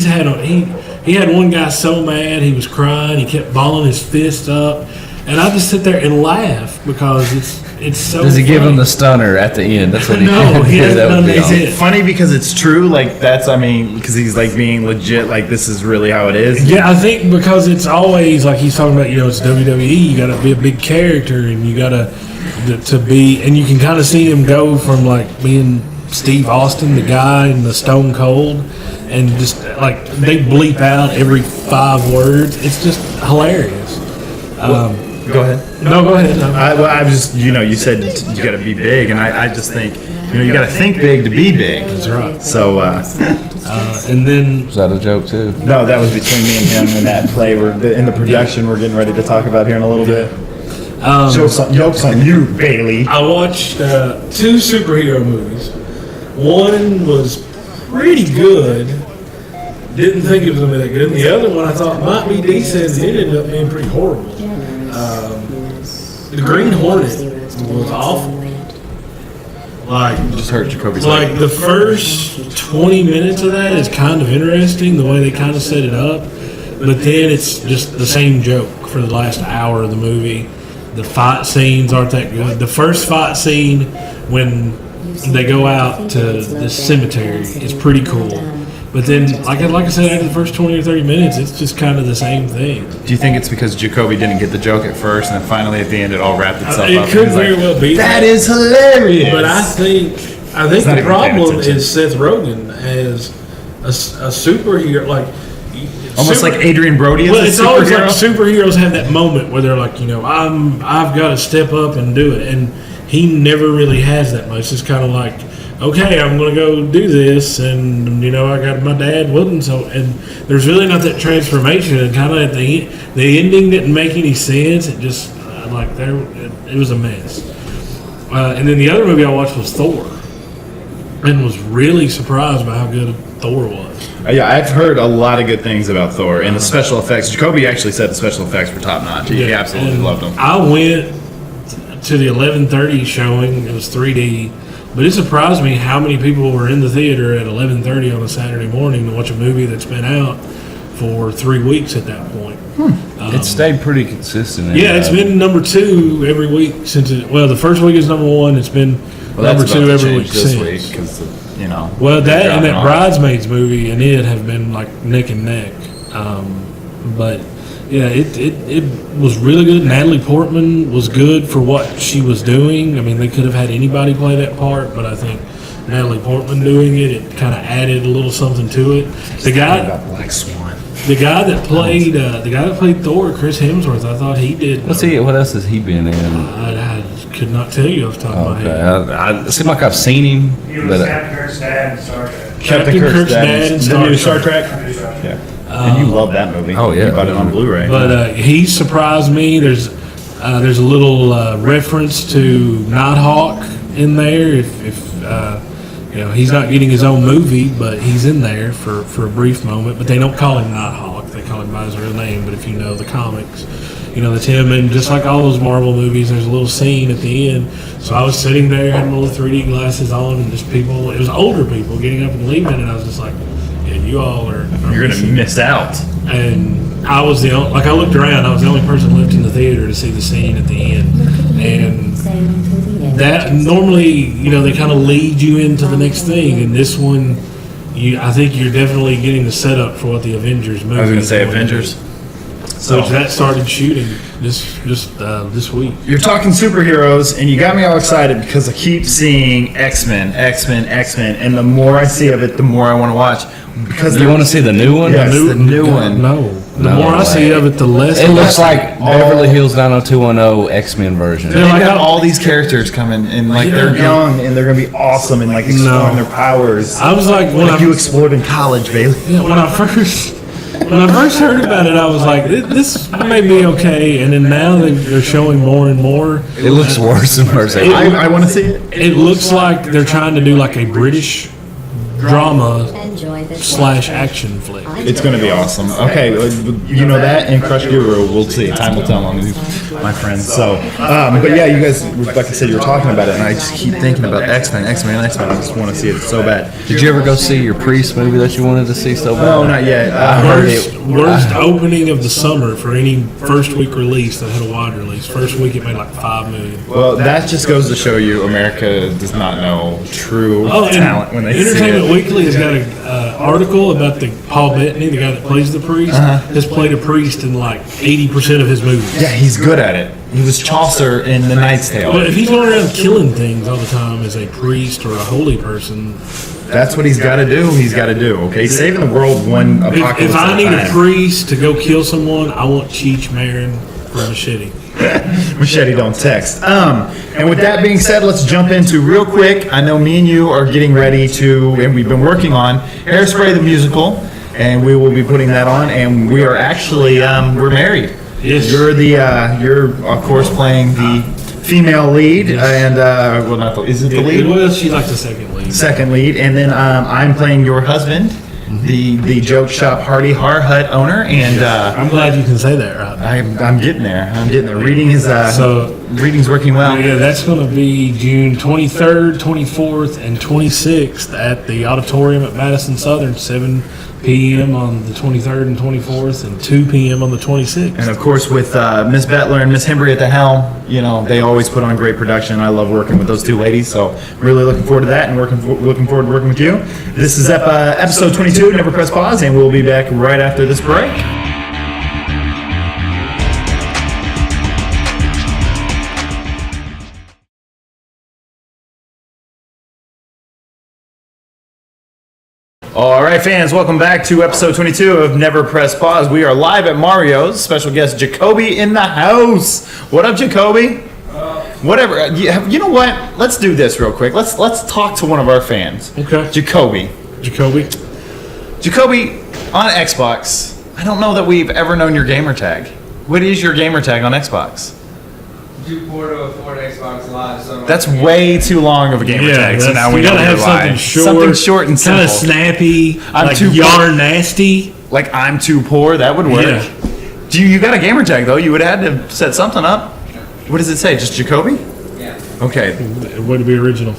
Speaker 3: had one guy so mad he was crying. He kept balling his fist up, and I just sit there and laugh because it's so.
Speaker 2: Does he give him
Speaker 3: funny.
Speaker 2: the stunner at the end? That's what he
Speaker 3: No, he hasn't
Speaker 2: that would
Speaker 3: done
Speaker 2: be
Speaker 3: that
Speaker 2: awesome.
Speaker 3: yet.
Speaker 1: funny because it's true. Like that's, I mean, because he's like being legit. Like this is really how it is.
Speaker 3: Yeah, I think because it's always like he's talking about, you know, it's WWE, you got to be a big character and you got to be, and you can kind of see him go from like being Steve Austin, the guy, and the Stone Cold, and just like they bleep out every 5 words. It's just hilarious.
Speaker 1: Go ahead.
Speaker 3: No, go ahead.
Speaker 1: I was just, you know, you said you got to be big, and I just think, you know, you got to think big to be big.
Speaker 3: That's right.
Speaker 1: So,
Speaker 3: And then
Speaker 2: Was that a joke too?
Speaker 1: no, that was between me and him and that play. In the production we're getting ready to talk about here in a little bit. Jokes on you, Bailey.
Speaker 3: I watched 2 superhero movies. One was pretty good. Didn't think it was going to be that good. And the other one I thought might be decent. It ended up being pretty horrible. The Green Hornet was awful. Like,
Speaker 1: Just hurt Jacoby's
Speaker 3: like the first 20 minutes of that is kind of interesting, the way they kind of set it up. But then it's just the same joke for the last hour of the movie. The fight scenes aren't that good. The first fight scene when they go out to the cemetery is pretty cool. But then, like I said, after the first 20 or 30 minutes, it's just kind of the same thing.
Speaker 1: Do you think it's because Jacoby didn't get the joke at first, and then finally at the end it all wrapped itself up?
Speaker 3: It
Speaker 1: and
Speaker 3: could
Speaker 1: he's like,
Speaker 3: very well be
Speaker 1: that is hilarious.
Speaker 3: But I think
Speaker 1: not
Speaker 3: the
Speaker 1: even paying
Speaker 3: problem
Speaker 1: attention.
Speaker 3: is Seth Rogen as a superhero, like
Speaker 1: Almost like Adrian Brody is
Speaker 3: Well,
Speaker 1: a
Speaker 3: it's always like
Speaker 1: superhero.
Speaker 3: superheroes have that moment where they're like, you know, I've got to step up and do it, and he never really has that much. It's kind of like, okay, I'm going to go do this, and you know, I got my dad wouldn't, so, and there's really not that transformation, and kind of at the ending didn't make any sense. It just it was a mess. And then the other movie I watched was Thor, and was really surprised by how good Thor was.
Speaker 1: Yeah, I've heard a lot of good things about Thor and the special effects. Jacoby actually said the special effects were top notch. He absolutely
Speaker 3: and
Speaker 1: loved them.
Speaker 3: I went to the 11:30 showing. It was 3D But it surprised me how many people were in the theater at 11:30 on a Saturday morning to watch a movie that's been out for 3 weeks at that point.
Speaker 2: It stayed pretty consistent.
Speaker 3: Yeah, it's been number 2 every week since it. Well, the first week is number 1. It's been number 2 every week
Speaker 1: this
Speaker 3: since.
Speaker 1: week because
Speaker 3: Well, that and that
Speaker 1: dropping off.
Speaker 3: Bridesmaids movie and it have been like neck and neck. But yeah, it was really good. Natalie Portman was good for what she was doing. I mean, they could have had anybody play that part, but I think Natalie Portman doing it kind of added a little something to it. The guy that played Thor, Chris Hemsworth, I thought he did.
Speaker 2: What else has he been in?
Speaker 3: I could not tell you off the top of my
Speaker 2: Okay,
Speaker 3: head.
Speaker 2: it seemed like I've seen him,
Speaker 6: He was
Speaker 2: but
Speaker 6: Captain Kirk's dad in Star Trek.
Speaker 3: Captain Kirk's dad in
Speaker 1: the new Star
Speaker 3: Trek.
Speaker 1: Trek. Yeah, and you love that movie.
Speaker 2: Oh, yeah.
Speaker 1: You bought it on Blu-ray.
Speaker 3: But he surprised me. There's a little reference to Nighthawk in there. If he's not getting his own movie, but he's in there for a brief moment. But they don't call him Nighthawk. They call him by his real name. But if you know the comics, that's him. And just like all those Marvel movies, there's a little scene at the end. So I was sitting there, had my little 3D glasses on, and just people. It was older people getting up and leaving, and I was just like, "Yeah, you all are
Speaker 1: You're gonna miss out.
Speaker 3: And I was the only, I looked around, I was the only person left in the theater to see the scene at the end. And that normally, they kind of lead you into the next thing. And this one, I think you're definitely getting the setup for what the Avengers movie
Speaker 1: I was gonna
Speaker 3: is
Speaker 1: say
Speaker 3: going to
Speaker 1: Avengers.
Speaker 3: be. So that started shooting this week.
Speaker 1: You're talking superheroes, and you got me all excited because I keep seeing X-Men, and the more I see of it, the more I want to watch. Because
Speaker 2: you want to see the new one?
Speaker 1: Yes, the new one.
Speaker 3: No. The
Speaker 2: No
Speaker 3: more I see
Speaker 2: way.
Speaker 3: of it, the less.
Speaker 2: It looks like Beverly Hills 90210 X-Men version.
Speaker 1: They have all these characters coming, and they're young, and they're gonna be awesome, and exploring their powers.
Speaker 3: I was like, when
Speaker 1: You explored in college, Bailey.
Speaker 3: when I first heard about it, I was like, this may be okay. And then now they're showing more and more.
Speaker 2: It looks worse and worse.
Speaker 1: I want to see it.
Speaker 3: It looks like they're trying to do like a British drama / action flick.
Speaker 1: It's going to be awesome. Okay, you know that and Crush Guru. We'll see. Time will tell on these, my friends. So, but yeah, you guys, like I said, you were talking about it, and I just keep thinking about X-Men. I just want to see it so bad.
Speaker 2: Did you ever go see your Priest movie that you wanted to see so bad?
Speaker 1: No, not yet. I heard it.
Speaker 3: Worst opening of the summer for any first week release that had a wide release. First week it made like $5 million.
Speaker 1: Well, that just goes to show you America does not know true talent when they see
Speaker 3: Entertainment
Speaker 1: it.
Speaker 3: Weekly has got an article about the Paul Bettany, the guy that plays the priest, has played a priest in like 80% of his movies.
Speaker 1: Yeah, he's good at it. He was Chaucer in The Knight's Tale.
Speaker 3: But if he's going around killing things all the time as a priest or a holy person,
Speaker 1: That's what he's got to do. He's got to do. Okay, saving the world one apocalypse
Speaker 3: if I
Speaker 1: at
Speaker 3: need
Speaker 1: a
Speaker 3: a
Speaker 1: time.
Speaker 3: priest to go kill someone, I want Cheech Marin for Machete.
Speaker 1: Machete don't text. And with that being said, let's jump into real quick. I know me and you are getting ready to, and we've been working on Hairspray the musical, and we will be putting that on. And we are actually we're married.
Speaker 3: Yes.
Speaker 1: You're of course playing the female lead, and well, not the, is it the lead?
Speaker 3: Well, she's like the second lead.
Speaker 1: Second lead, and then I'm playing your husband, the joke shop Hardy Har Hut owner, and
Speaker 3: I'm glad you can say that right.
Speaker 1: I'm getting there. Reading is reading's working well.
Speaker 3: Yeah, that's going to be June 23rd, 24th, and 26th at the auditorium at Madison Southern, 7 p.m. on the 23rd and 24th, and 2 p.m. on the 26th.
Speaker 1: And of course, with Miss Bettler and Miss Hembry at the helm, they always put on great production. I love working with those two ladies, so really looking forward to that, and looking forward to working with you. This is episode 22. Never press pause, and we'll be back right after this break. All right, fans, welcome back to episode 22 of Never Press Pause. We are live at Mario's. Special guest Jacoby in the house. What up, Jacoby? Whatever. You know what? Let's do this real quick. Let's talk to one of our fans.
Speaker 3: Okay.
Speaker 1: Jacoby on Xbox. I don't know that we've ever known your gamer tag. What is your gamer tag on Xbox?
Speaker 7: Porto Ford Xbox Live. So
Speaker 1: That's way too long of a gamer tag. So now we
Speaker 3: you
Speaker 1: know
Speaker 3: gotta have
Speaker 1: why.
Speaker 3: something short,
Speaker 1: Something short and simple.
Speaker 3: kind of snappy,
Speaker 1: I'm
Speaker 3: like
Speaker 1: too
Speaker 3: yarn nasty.
Speaker 1: Like I'm too poor. That would work.
Speaker 3: Yeah.
Speaker 1: You got a gamer tag though? You would have had to set something up. What does it say? Just Jacoby?
Speaker 7: yeah.
Speaker 1: Okay.
Speaker 3: It would be original.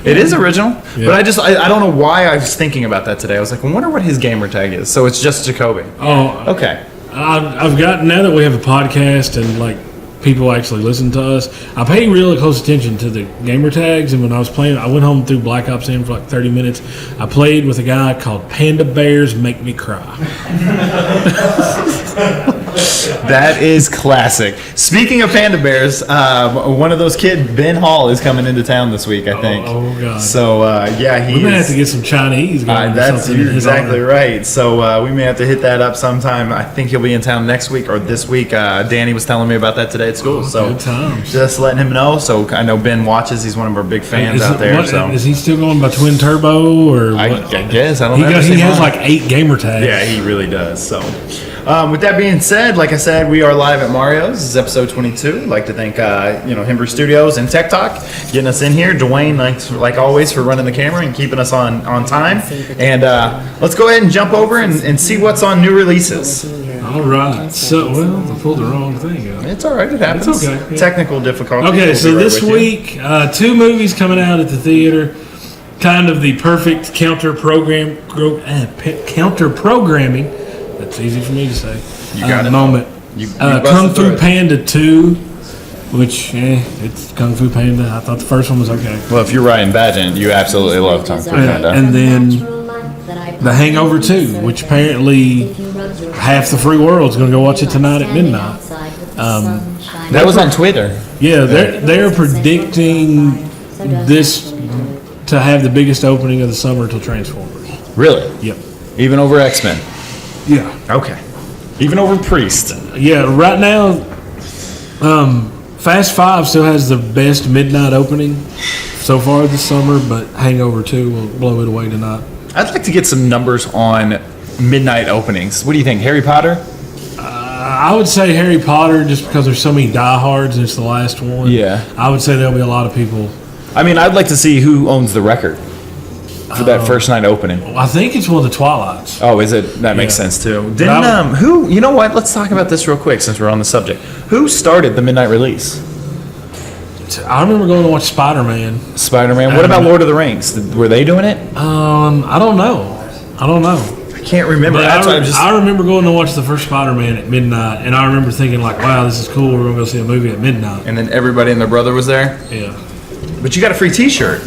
Speaker 1: It is original,
Speaker 3: Yeah.
Speaker 1: but I don't know why I was thinking about that today. I was like, I wonder what his gamer tag is. So it's just Jacoby.
Speaker 3: Oh,
Speaker 1: Okay.
Speaker 3: I've got, now that we have a podcast and like people actually listen to us, I pay really close attention to the gamer tags. And when I was playing, I went home through Black Ops M for like 30 minutes. I played with a guy called Panda Bears Make Me Cry.
Speaker 1: That is classic. Speaking of Panda Bears, one of those kids, Ben Hall, is coming into town this week, I think.
Speaker 3: Oh, God.
Speaker 1: So, yeah,
Speaker 3: We may have to get some Chinese going.
Speaker 1: That's exactly right. So we may have to hit that up sometime. I think he'll be in town next week or this week. Danny was telling me about that today at school. So
Speaker 3: Good times.
Speaker 1: just letting him know. So I know Ben watches. He's one of our big fans out there. So
Speaker 3: Is he still going by Twin Turbo or
Speaker 1: I
Speaker 3: what?
Speaker 1: guess I don't know.
Speaker 3: He has like 8 gamer tags.
Speaker 1: Yeah, he really does. So, with that being said, like I said, we are live at Mario's. This is episode 22. I'd like to thank Himber Studios and Tech Talk getting us in here. Dwayne, like always, for running the camera and keeping us on time. And let's go ahead and jump over and see what's on new releases.
Speaker 3: All right. So, well, I pulled the wrong thing out.
Speaker 1: It's all right. It happens.
Speaker 3: It's okay, yeah.
Speaker 1: Technical difficulties.
Speaker 3: Okay,
Speaker 1: We'll
Speaker 3: so
Speaker 1: be right
Speaker 3: this
Speaker 1: with you.
Speaker 3: week, 2 movies coming out at the theater. Kind of the perfect counter programming. That's easy for me to say.
Speaker 1: You got it.
Speaker 3: Moment.
Speaker 1: You
Speaker 3: Kung
Speaker 1: busted through
Speaker 3: Fu
Speaker 1: it.
Speaker 3: Panda 2, which it's Kung Fu Panda. I thought the first one was okay.
Speaker 1: Well, if you're Ryan Badgett, you absolutely love Kung Fu Panda.
Speaker 3: And then The Hangover 2, which apparently half the free world's going to go watch it tonight at midnight.
Speaker 1: That was on Twitter.
Speaker 3: Yeah, they're predicting this to have the biggest opening of the summer till Transformers.
Speaker 1: Really?
Speaker 3: Yep.
Speaker 1: Even over X-Men.
Speaker 3: Yeah.
Speaker 1: Okay. Even over Priest.
Speaker 3: Yeah, right now, Fast 5 still has the best midnight opening so far this summer, but Hangover 2 will blow it away tonight.
Speaker 1: I'd like to get some numbers on midnight openings. What do you think, Harry Potter?
Speaker 3: I would say Harry Potter just because there's so many diehards and it's the last one.
Speaker 1: Yeah.
Speaker 3: I would say there'll be a lot of people.
Speaker 1: I mean, I'd like to see who owns the record for that first night opening.
Speaker 3: I think it's one of the Twilights.
Speaker 1: Oh, is it? That makes
Speaker 3: Yeah.
Speaker 1: sense too.
Speaker 3: But I
Speaker 1: Didn't who? You know what? Let's talk about this real quick since we're on the subject. Who started the midnight release?
Speaker 3: I remember going to watch Spider-Man.
Speaker 1: Spider-Man. What about Lord of the Rings? Were they doing it?
Speaker 3: I don't know.
Speaker 1: I can't remember.
Speaker 3: But
Speaker 1: That's why I'm just.
Speaker 3: I remember going to watch the first Spider-Man at midnight, and I remember thinking like, "Wow, this is cool. We're gonna go see a movie at midnight."
Speaker 1: And then everybody and their brother was there.
Speaker 3: Yeah,
Speaker 1: But you got a free T-shirt,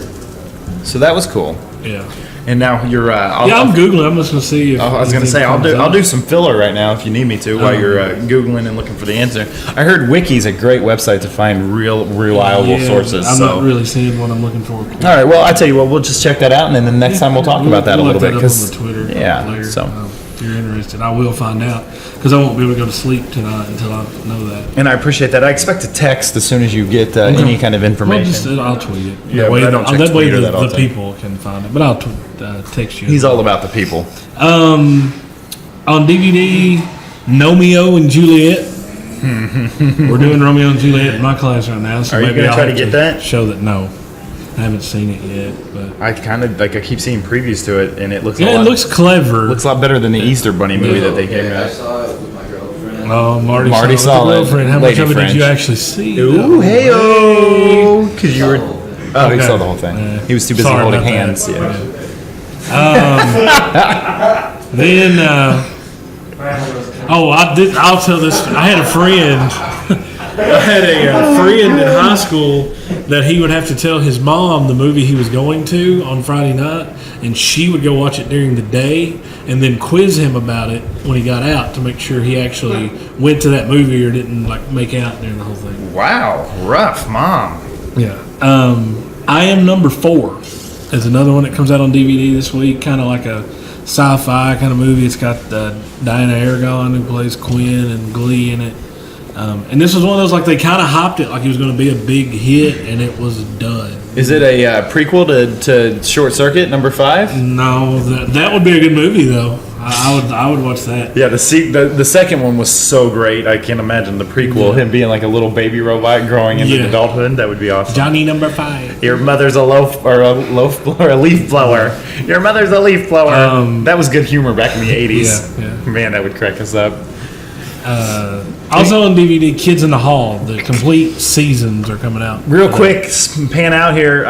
Speaker 1: so that was cool.
Speaker 3: yeah,
Speaker 1: And now you're.
Speaker 3: I'm googling. I'm just gonna see. If
Speaker 1: I was gonna say
Speaker 3: anything comes
Speaker 1: I'll
Speaker 3: up.
Speaker 1: do some filler right now if you need me to while you're googling and looking for the answer. I heard Wiki's a great website to find real reliable
Speaker 3: Yeah,
Speaker 1: sources.
Speaker 3: I'm
Speaker 1: so.
Speaker 3: not really seeing what I'm looking for.
Speaker 1: All right. Well, I tell you what. We'll just check that out, and then the next time we'll talk about that a
Speaker 3: We'll
Speaker 1: little
Speaker 3: look
Speaker 1: bit.
Speaker 3: that up
Speaker 1: 'cause-
Speaker 3: on the Twitter.
Speaker 1: yeah.
Speaker 3: Later.
Speaker 1: So.
Speaker 3: If you're interested, I will find out because I won't be able to go to sleep tonight until I know that.
Speaker 1: And I appreciate that. I expect a text as soon as you get any kind of
Speaker 3: Well,
Speaker 1: information.
Speaker 3: I'll tweet it.
Speaker 1: Yeah, but I don't check
Speaker 3: that way
Speaker 1: Twitter that
Speaker 3: the
Speaker 1: often.
Speaker 3: people can find it. But I'll text you.
Speaker 1: He's all about the people.
Speaker 3: On DVD, Romeo and Juliet. We're doing Romeo and Juliet in my class right now, so
Speaker 1: Are you
Speaker 3: maybe
Speaker 1: gonna
Speaker 3: I'll
Speaker 1: try to
Speaker 3: have
Speaker 1: get that?
Speaker 3: Show that no, I haven't seen it yet, but
Speaker 1: I kind of like. I keep seeing previews to it, and it looks.
Speaker 3: yeah, it looks clever.
Speaker 1: looks a lot better than the Easter Bunny movie that they came
Speaker 7: Yeah, I
Speaker 1: out.
Speaker 7: saw it with my girlfriend.
Speaker 3: Oh, Marty
Speaker 1: Marty
Speaker 3: saw
Speaker 1: saw
Speaker 3: it.
Speaker 1: it.
Speaker 3: With the girlfriend. How much
Speaker 1: Lady
Speaker 3: of it
Speaker 1: French.
Speaker 3: did you actually see?
Speaker 1: Ooh,
Speaker 3: though?
Speaker 1: hey-o! Because you were. Oh, he
Speaker 3: Okay.
Speaker 1: saw the whole thing.
Speaker 3: Yeah.
Speaker 1: He was too busy
Speaker 3: Sorry
Speaker 1: holding
Speaker 3: about that.
Speaker 1: hands. Yeah.
Speaker 3: Then, I'll tell this. I had a friend. I had a friend in high school that he would have to tell his mom the movie he was going to on Friday night, and she would go watch it during the day, and then quiz him about it when he got out to make sure he actually went to that movie or didn't like make out during the whole thing.
Speaker 1: Wow, rough, mom.
Speaker 3: Yeah. I Am Number 4 is another one that comes out on DVD this week, kind of like a sci-fi kind of movie. It's got Diana Aragon who plays Quinn and Glee in it. And this was one of those, like, they kind of hopped it like it was going to be a big hit, and it was done.
Speaker 1: Is it a prequel to Short Circuit #5?
Speaker 3: No, that would be a good movie, though. I would watch that.
Speaker 1: Yeah, the second one was so great. I can't imagine the prequel, him being like a little baby robot growing into
Speaker 3: Yeah.
Speaker 1: adulthood. That would be awesome.
Speaker 3: Johnny Number 5.
Speaker 1: Your mother's a leaf blower. Your mother's a leaf blower. That was good humor back in the 80s.
Speaker 3: Yeah, yeah.
Speaker 1: Man, that would crack us up.
Speaker 3: Also on DVD, Kids in the Hall. The complete seasons are coming out.
Speaker 1: Real quick, pan out here.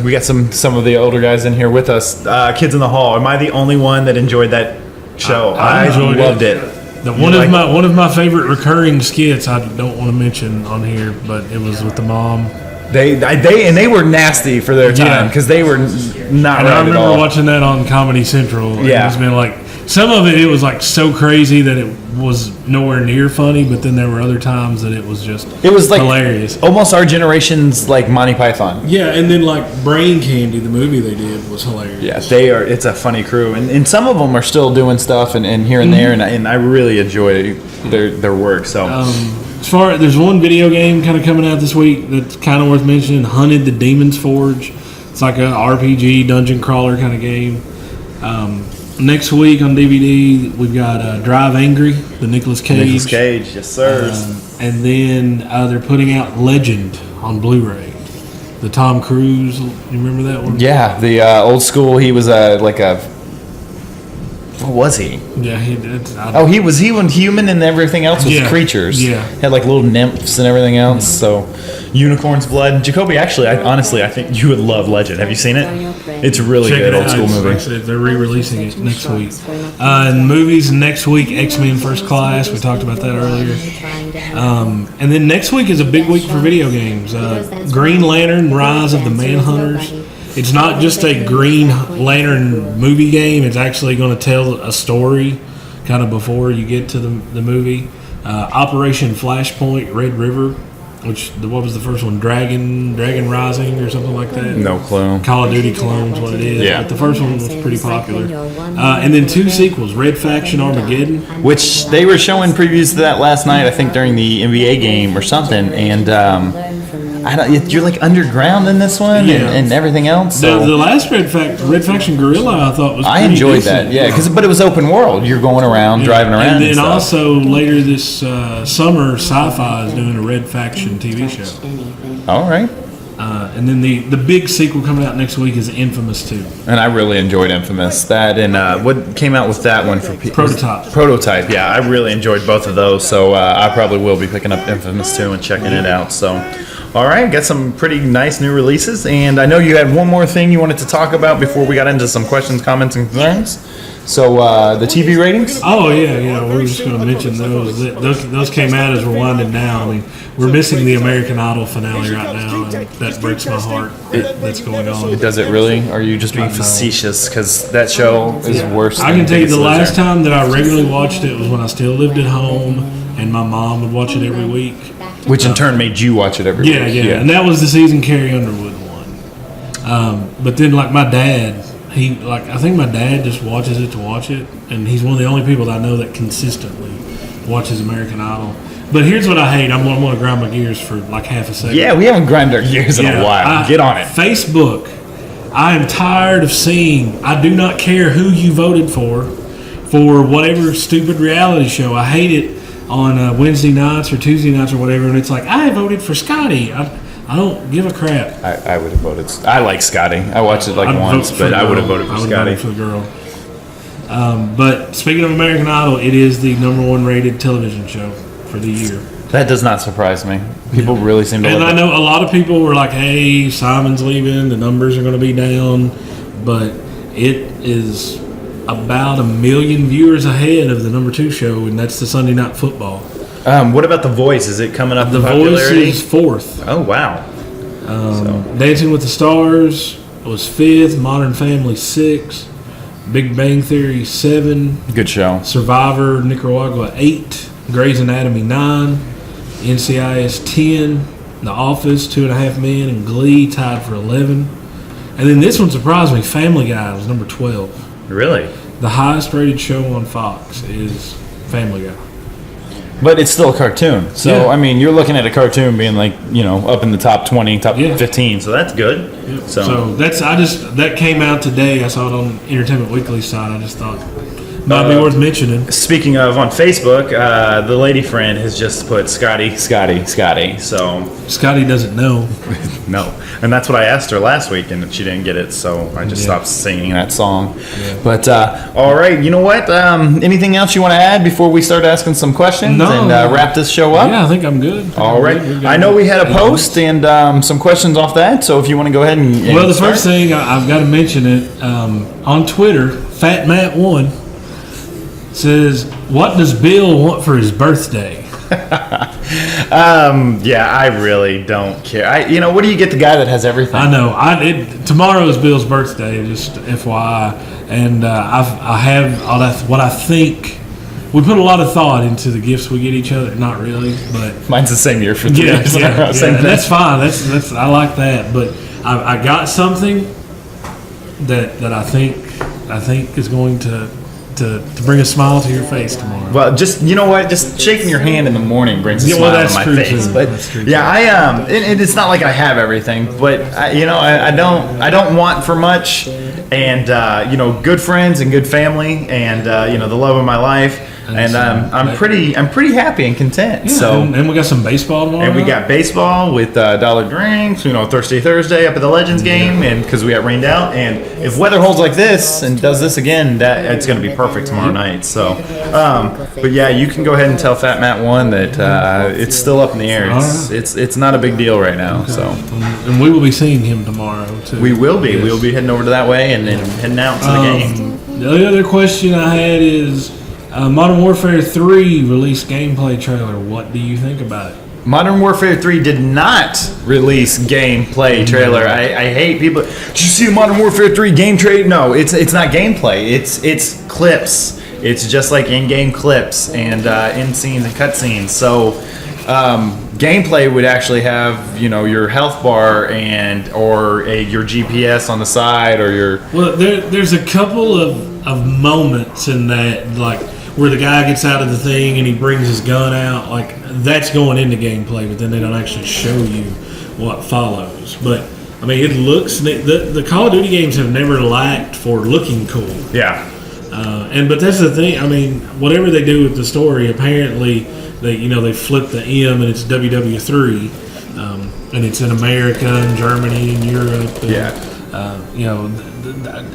Speaker 1: We got some of the older guys in here with us. Kids in the Hall. Am I the only one that enjoyed that show?
Speaker 3: I enjoyed
Speaker 1: loved it.
Speaker 3: One of my favorite recurring skits. I don't want to mention on here, but it was with the mom.
Speaker 1: They were nasty for their time because they were not
Speaker 3: And
Speaker 1: right
Speaker 3: I
Speaker 1: at
Speaker 3: remember
Speaker 1: all.
Speaker 3: watching that on Comedy Central.
Speaker 1: Yeah.
Speaker 3: It's been like some of it was like so crazy that it was nowhere near funny, but then there were other times that it was like hilarious.
Speaker 1: Almost our generation's like Monty Python.
Speaker 3: Yeah, and then like Brain Candy, the movie they did was hilarious.
Speaker 1: Yeah, they are. It's a funny crew, and some of them are still doing stuff and here and there, and I really enjoy their work. So.
Speaker 3: As far there's one video game kind of coming out this week that's kind of worth mentioning. Hunted the Demon's Forge. It's like a RPG dungeon crawler kind of game. Next week on DVD we've got Drive Angry, the Nicolas Cage.
Speaker 1: Nicolas Cage, yes sir.
Speaker 3: And then they're putting out Legend on Blu-ray. The Tom Cruise. You remember that one?
Speaker 1: Yeah, the old school. He was like a. What was he?
Speaker 3: Yeah,
Speaker 1: He was human and everything else was creatures.
Speaker 3: Yeah.
Speaker 1: Had like little nymphs and everything else. So, unicorn's blood. Jacoby, actually, honestly, I think you would love Legend. Have you seen it? It's a really
Speaker 3: Check
Speaker 1: good
Speaker 3: it
Speaker 1: old
Speaker 3: out.
Speaker 1: school movie.
Speaker 3: Like I said, they're re-releasing it next week. In movies next week, X-Men First Class. We talked about that earlier. And then next week is a big week for video games. Green Lantern: Rise of the Manhunters. It's not just a Green Lantern movie game. It's actually going to tell a story kind of before you get to the movie. Operation Flashpoint: Red River, what was the first one? Dragon Rising or something like that?
Speaker 1: No clue.
Speaker 3: Call of Duty clones, what it is.
Speaker 1: Yeah.
Speaker 3: But the first one was pretty popular. And then 2 sequels, Red Faction Armageddon.
Speaker 1: Which they were showing previews to that last night, I think during the NBA game or something. And you're like underground in this one and everything else. So.
Speaker 3: The last Red Faction Guerrilla I thought was pretty
Speaker 1: I enjoyed
Speaker 3: decent.
Speaker 1: that, yeah, but it was open world. You're going around, driving around,
Speaker 3: and then
Speaker 1: stuff.
Speaker 3: also later this summer, Sci-Fi is doing a Red Faction TV show.
Speaker 1: All right.
Speaker 3: And then the big sequel coming out next week is Infamous 2.
Speaker 1: And I really enjoyed Infamous. That and what came out with that one for
Speaker 3: Prototype.
Speaker 1: Prototype, yeah, I really enjoyed both of those. So I probably will be picking up Infamous 2 and checking it out. So, all right, got some pretty nice new releases. And I know you had one more thing you wanted to talk about before we got into some questions, comments, and concerns. So the TV ratings?
Speaker 3: Oh yeah, we're just going to mention those. Those came out as we're winding down. I mean, we're missing the American Idol finale right now, and that breaks my heart. That's going on.
Speaker 1: Does it really? Or are you just being facetious? Because that show is worse.
Speaker 3: I can tell you the last time that I regularly watched it was when I still lived at home, and my mom would watch it every week.
Speaker 1: Which in turn made you watch it every week.
Speaker 3: Yeah, and that was the season Carrie Underwood won. But then, like my dad. I think my dad just watches it to watch it, and he's one of the only people that I know that consistently watches American Idol. But here's what I hate. I'm going to grind my gears for like half a second.
Speaker 1: Yeah, we haven't grinded our gears in a while. Get on it.
Speaker 3: Facebook. I am tired of seeing, I do not care who you voted for whatever stupid reality show. I hate it on Wednesday nights or Tuesday nights or whatever, and it's like, I voted for Scotty. I don't give a crap.
Speaker 1: I would have voted. I like Scotty. I watched it once, but I would have voted for Scotty.
Speaker 3: For the girl. But speaking of American Idol, it is the #1 rated television show for the year.
Speaker 1: That does not surprise me. People really seem to.
Speaker 3: And
Speaker 1: love
Speaker 3: I know a lot of people were like, "Hey, Simon's leaving. The numbers are going to be down," but it is about 1 million viewers ahead of the #2 show, and that's the Sunday Night Football.
Speaker 1: What about The Voice? Is it coming up?
Speaker 3: The Voice is 4th.
Speaker 1: Oh wow!
Speaker 3: Dancing with the Stars was 5th. Modern Family 6th. Big Bang Theory 7.
Speaker 1: Good show.
Speaker 3: Survivor Nicaragua 8. Grey's Anatomy 9. NCIS 10. The Office 2.5 Men, and Glee tied for 11. And then this one surprised me. Family Guy was number 12.
Speaker 1: Really?
Speaker 3: The highest rated show on Fox is Family Guy.
Speaker 1: But it's still a cartoon. So,
Speaker 3: Yeah.
Speaker 1: I mean, you're looking at a cartoon being like, up in the top 20, top 15. So that's good.
Speaker 3: Yep.
Speaker 1: So
Speaker 3: that came out today. I saw it on Entertainment Weekly site. I just thought Might be worth mentioning.
Speaker 1: Speaking of, on Facebook, the lady friend has just put Scotty. So
Speaker 3: Scotty doesn't know.
Speaker 1: no, and that's what I asked her last week, and she didn't get it, so I just stopped singing that song.
Speaker 3: Yeah.
Speaker 1: But all right, you know what? Anything else you want to add before we start asking some questions and wrap this show up?
Speaker 3: Yeah, I think I'm good.
Speaker 1: All right. I know we had a post and some questions off that, so if you want to go ahead and
Speaker 3: Well, the
Speaker 1: start.
Speaker 3: first thing I've got to mention it on Twitter. Fat Matt 1 says, "What does Bill want for his birthday?"
Speaker 1: Yeah, I really don't care. What do you get the guy that has everything?
Speaker 3: I know. Tomorrow is Bill's birthday, just FYI, and I have all that. What I think, we put a lot of thought into the gifts we get each other. Not really, but
Speaker 1: Mine's the same year for 3 years.
Speaker 3: same
Speaker 1: and
Speaker 3: thing. That's fine. That's I like that. But I got something that I think is going to bring a smile to your face tomorrow.
Speaker 1: Well, just you know what? Just shaking your hand in the morning brings a smile
Speaker 3: that's
Speaker 1: on my
Speaker 3: true
Speaker 1: face.
Speaker 3: too.
Speaker 1: But
Speaker 3: That's true
Speaker 1: yeah, it's not like I have everything, but I don't want for much, and good friends and good family, and the love of my life, and I'm pretty happy and content.
Speaker 3: Yeah,
Speaker 1: so
Speaker 3: and we got some baseball tomorrow.
Speaker 1: and we got baseball with Dollar Drinks, Thursday up at the Legends game, and because we got rained out, and if weather holds like this and does this again, that it's going to be perfect tomorrow night. So, but yeah, you can go ahead and tell Fat Matt 1 that it's still up in the air. It's not a big deal right now. So,
Speaker 3: and we will be seeing him tomorrow too.
Speaker 1: we will be.
Speaker 3: Yes.
Speaker 1: We'll be heading over to that way and then heading out to the game.
Speaker 3: The other question I had is Modern Warfare 3 released gameplay trailer. What do you think about it?
Speaker 1: Modern Warfare 3 did not release gameplay trailer. I hate people. Did you see Modern Warfare 3 game trailer? No, it's not gameplay. It's clips. It's just like in-game clips and end scenes and cutscenes. So gameplay would actually have your health bar or your GPS on the side or your.
Speaker 3: Well, there's a couple of moments in that, like where the guy gets out of the thing and he brings his gun out, like that's going into gameplay, but then they don't actually show you what follows. But I mean, it looks the Call of Duty games have never lacked for looking cool.
Speaker 1: Yeah.
Speaker 3: But that's the thing. I mean, whatever they do with the story, apparently they flip the M and it's WW3, and it's in America and Germany and Europe. And,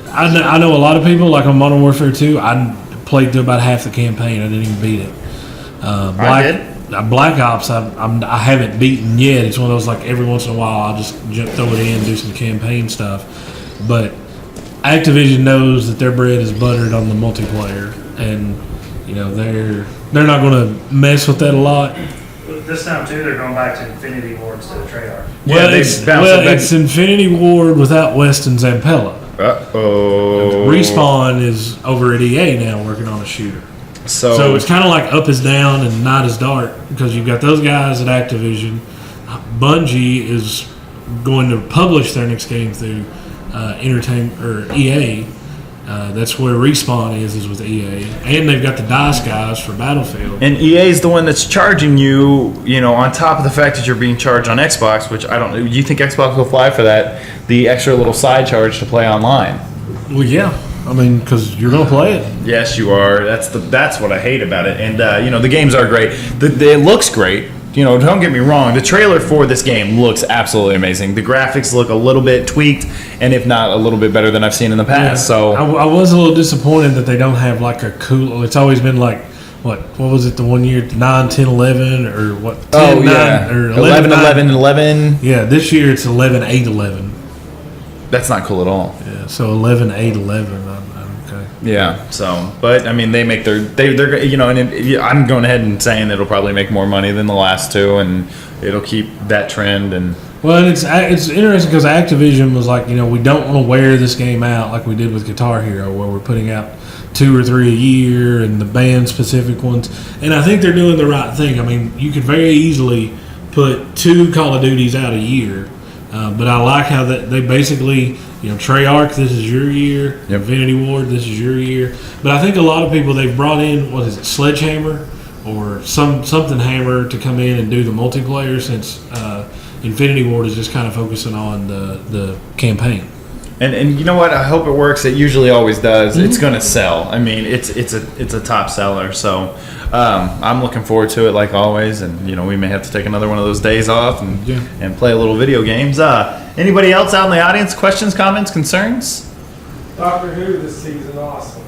Speaker 3: I know a lot of people like on Modern Warfare 2. I played through about half the campaign. I didn't even beat it. Black Ops, I haven't beaten yet. It's one of those like every once in a while I'll just throw it in, do some campaign stuff. But Activision knows that their bread is buttered on the multiplayer, and they're not going to mess with that a lot.
Speaker 6: This time too, they're going back to Infinity Ward instead of Treyarch.
Speaker 3: It's Infinity Ward without Weston Zampella.
Speaker 1: Uh-oh.
Speaker 3: Respawn is over at EA now working on a shooter.
Speaker 1: So
Speaker 3: it's kind of like Up is Down and Night is Dark, because you've got those guys at Activision. Bungie is going to publish their next game through EA. That's where Respawn is with EA, and they've got the DICE guys for Battlefield.
Speaker 1: And EA is the one that's charging you, on top of the fact that you're being charged on Xbox, which I don't know. You think Xbox will fly for that? The extra little side charge to play online.
Speaker 3: Well, yeah. I mean, because you're going to play it.
Speaker 1: Yes, you are. That's what I hate about it. And the games are great. It looks great. Don't get me wrong. The trailer for this game looks absolutely amazing. The graphics look a little bit tweaked, and if not a little bit better than I've seen in the past.
Speaker 3: Yeah.
Speaker 1: So
Speaker 3: I was a little disappointed that they don't have like a cool. It's always been like what was it the one year 9, 10, 11 or what? 10, 9, or 11,
Speaker 1: 11.
Speaker 3: Yeah, this year it's 11, 8, 11.
Speaker 1: That's not cool at all.
Speaker 3: Yeah, so 11, 8, 11. Okay.
Speaker 1: Yeah. So, but I mean, they make they're and I'm going ahead and saying it'll probably make more money than the last two, and it'll keep that trend. And
Speaker 3: well, it's interesting because Activision was like, we don't want to wear this game out like we did with Guitar Hero, where we're putting out 2 or 3 a year and the band specific ones. And I think they're doing the right thing. I mean, you could very easily put 2 Call of Duties out a year, but I like how that they basically. Treyarch, this is your year.
Speaker 1: Yep.
Speaker 3: Infinity Ward, this is your year. But I think a lot of people, they've brought in, Sledgehammer or something Hammer to come in and do the multiplayer, since Infinity Ward is just kind of focusing on the campaign.
Speaker 1: And you know what? I hope it works. It usually always does. It's going to sell. I mean, it's a top seller. So I'm looking forward to it like always. And we may have to take another one of those days off and play a little video games. Anybody else out in the audience? Questions, comments, concerns?
Speaker 8: Doctor Who this season awesome.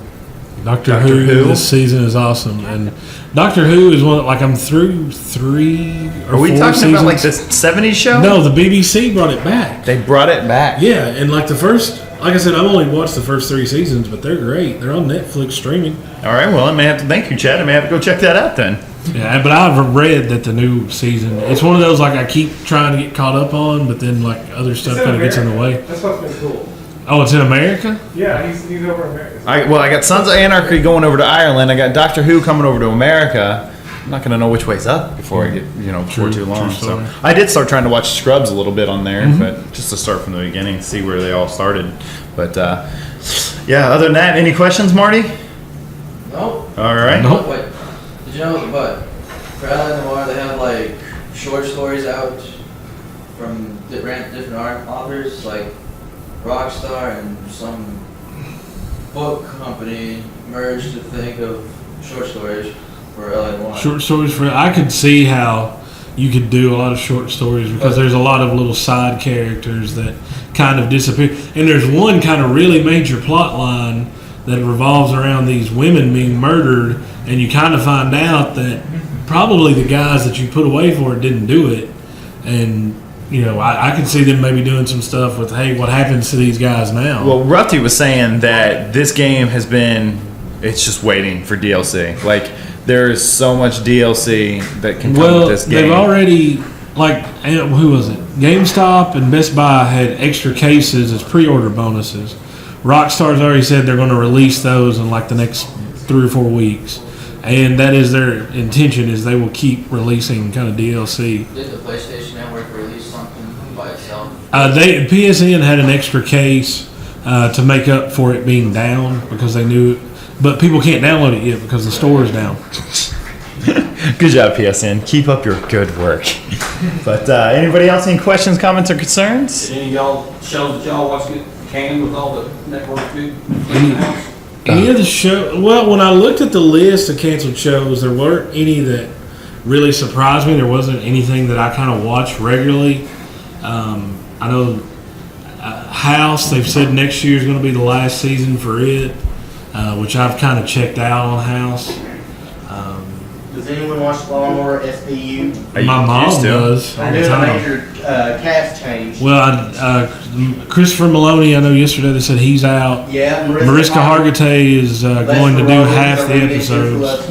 Speaker 3: Doctor Who this season is awesome, and Doctor Who is one I'm through 3 or 4
Speaker 1: Are we talking
Speaker 3: seasons.
Speaker 1: about like this 70s show?
Speaker 3: No, the BBC brought it back.
Speaker 1: They brought it back.
Speaker 3: Yeah, and the first, like I said, I've only watched the first 3 seasons, but they're great. They're on Netflix streaming.
Speaker 1: All right, well, I may have to thank you, Chad. I may have to go check that out then.
Speaker 3: Yeah, but I've read that the new season, it's one of those I keep trying to get caught up on, but then other stuff kind of gets in the way.
Speaker 8: That's what's been cool.
Speaker 3: Oh, it's in America?
Speaker 8: Yeah, he's over in America.
Speaker 1: I got Sons of Anarchy going over to Ireland. I got Doctor Who coming over to America. I'm not going to know which way's up before I get, before too long. So
Speaker 3: story.
Speaker 1: I did start trying to watch Scrubs a little bit on there, but just to start from the beginning, see where they all started. But yeah, other than that, any questions, Marty?
Speaker 7: No.
Speaker 1: All right.
Speaker 3: Nope.
Speaker 7: Wait, did you know, but for LA Noir, they have short stories out from different authors, like Rockstar and some book company merged to think of short stories for LA Noir.
Speaker 3: Short stories I could see how you could do a lot of short stories because there's a lot of little side characters that kind of disappear. And there's one kind of really major plot line that revolves around these women being murdered, and you kind of find out that probably the guys that you put away for it didn't do it. And I could see them maybe doing some stuff with, hey, what happens to these guys now?
Speaker 1: Well, Ruffy was saying that this game it's just waiting for DLC. There's so much DLC that can come with this game.
Speaker 3: They've already, who was it? GameStop and Best Buy had extra cases as pre-order bonuses. Rockstar's already said they're going to release those in the next 3 or 4 weeks. And that is their intention, is they will keep releasing kind of DLC.
Speaker 7: Did the PlayStation Network release something by itself?
Speaker 3: PSN had an extra case to make up for it being down because they knew it. But people can't download it yet because the store is down.
Speaker 1: Good job, PSN. Keep up your good work. But anybody else, any questions, comments, or concerns?
Speaker 9: Did any of y'all shows that y'all watch get canned with all the network big house?
Speaker 3: Any of the show? Well, when I looked at the list of canceled shows, there weren't any that really surprised me. There wasn't anything that I kind of watched regularly. I know House, they've said next year is going to be the last season for it, which I've kind of checked out on House.
Speaker 10: Does anyone watch Law and Order SVU?
Speaker 3: My mom does.
Speaker 10: They're doing a major cast change.
Speaker 3: Well, Christopher Maloney, I know yesterday they said he's out.
Speaker 10: Yeah,
Speaker 3: Mariska Hargitay is going to do half the episodes.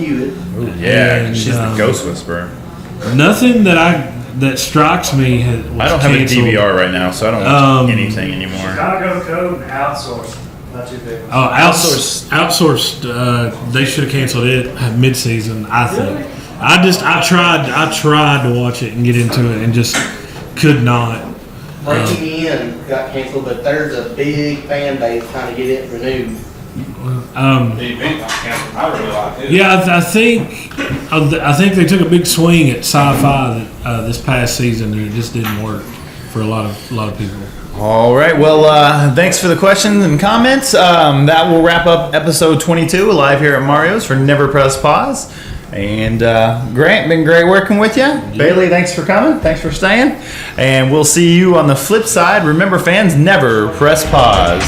Speaker 1: Yeah, she's the Ghost Whisperer.
Speaker 3: Nothing that strikes me was
Speaker 1: I don't have
Speaker 3: canceled.
Speaker 1: a DVR right now, so I don't watch anything anymore.
Speaker 6: Chicago Code and outsource. Not too big.
Speaker 3: Oh, outsourced. They should have canceled it mid-season. I think. I tried to watch it and get into it and just could not.
Speaker 10: Breaking the End got canceled, but there's a big fan base trying to get it renewed.
Speaker 9: The event got canceled. I really liked it.
Speaker 3: Yeah, I think they took a big swing at sci-fi this past season, and it just didn't work for a lot of people.
Speaker 1: All right. Well, thanks for the questions and comments. That will wrap up episode 22 live here at Mario's for Never Press Pause. And Grant, been great working with you. Bailey, thanks for coming. Thanks for staying. And we'll see you on the flip side. Remember, fans, never press pause.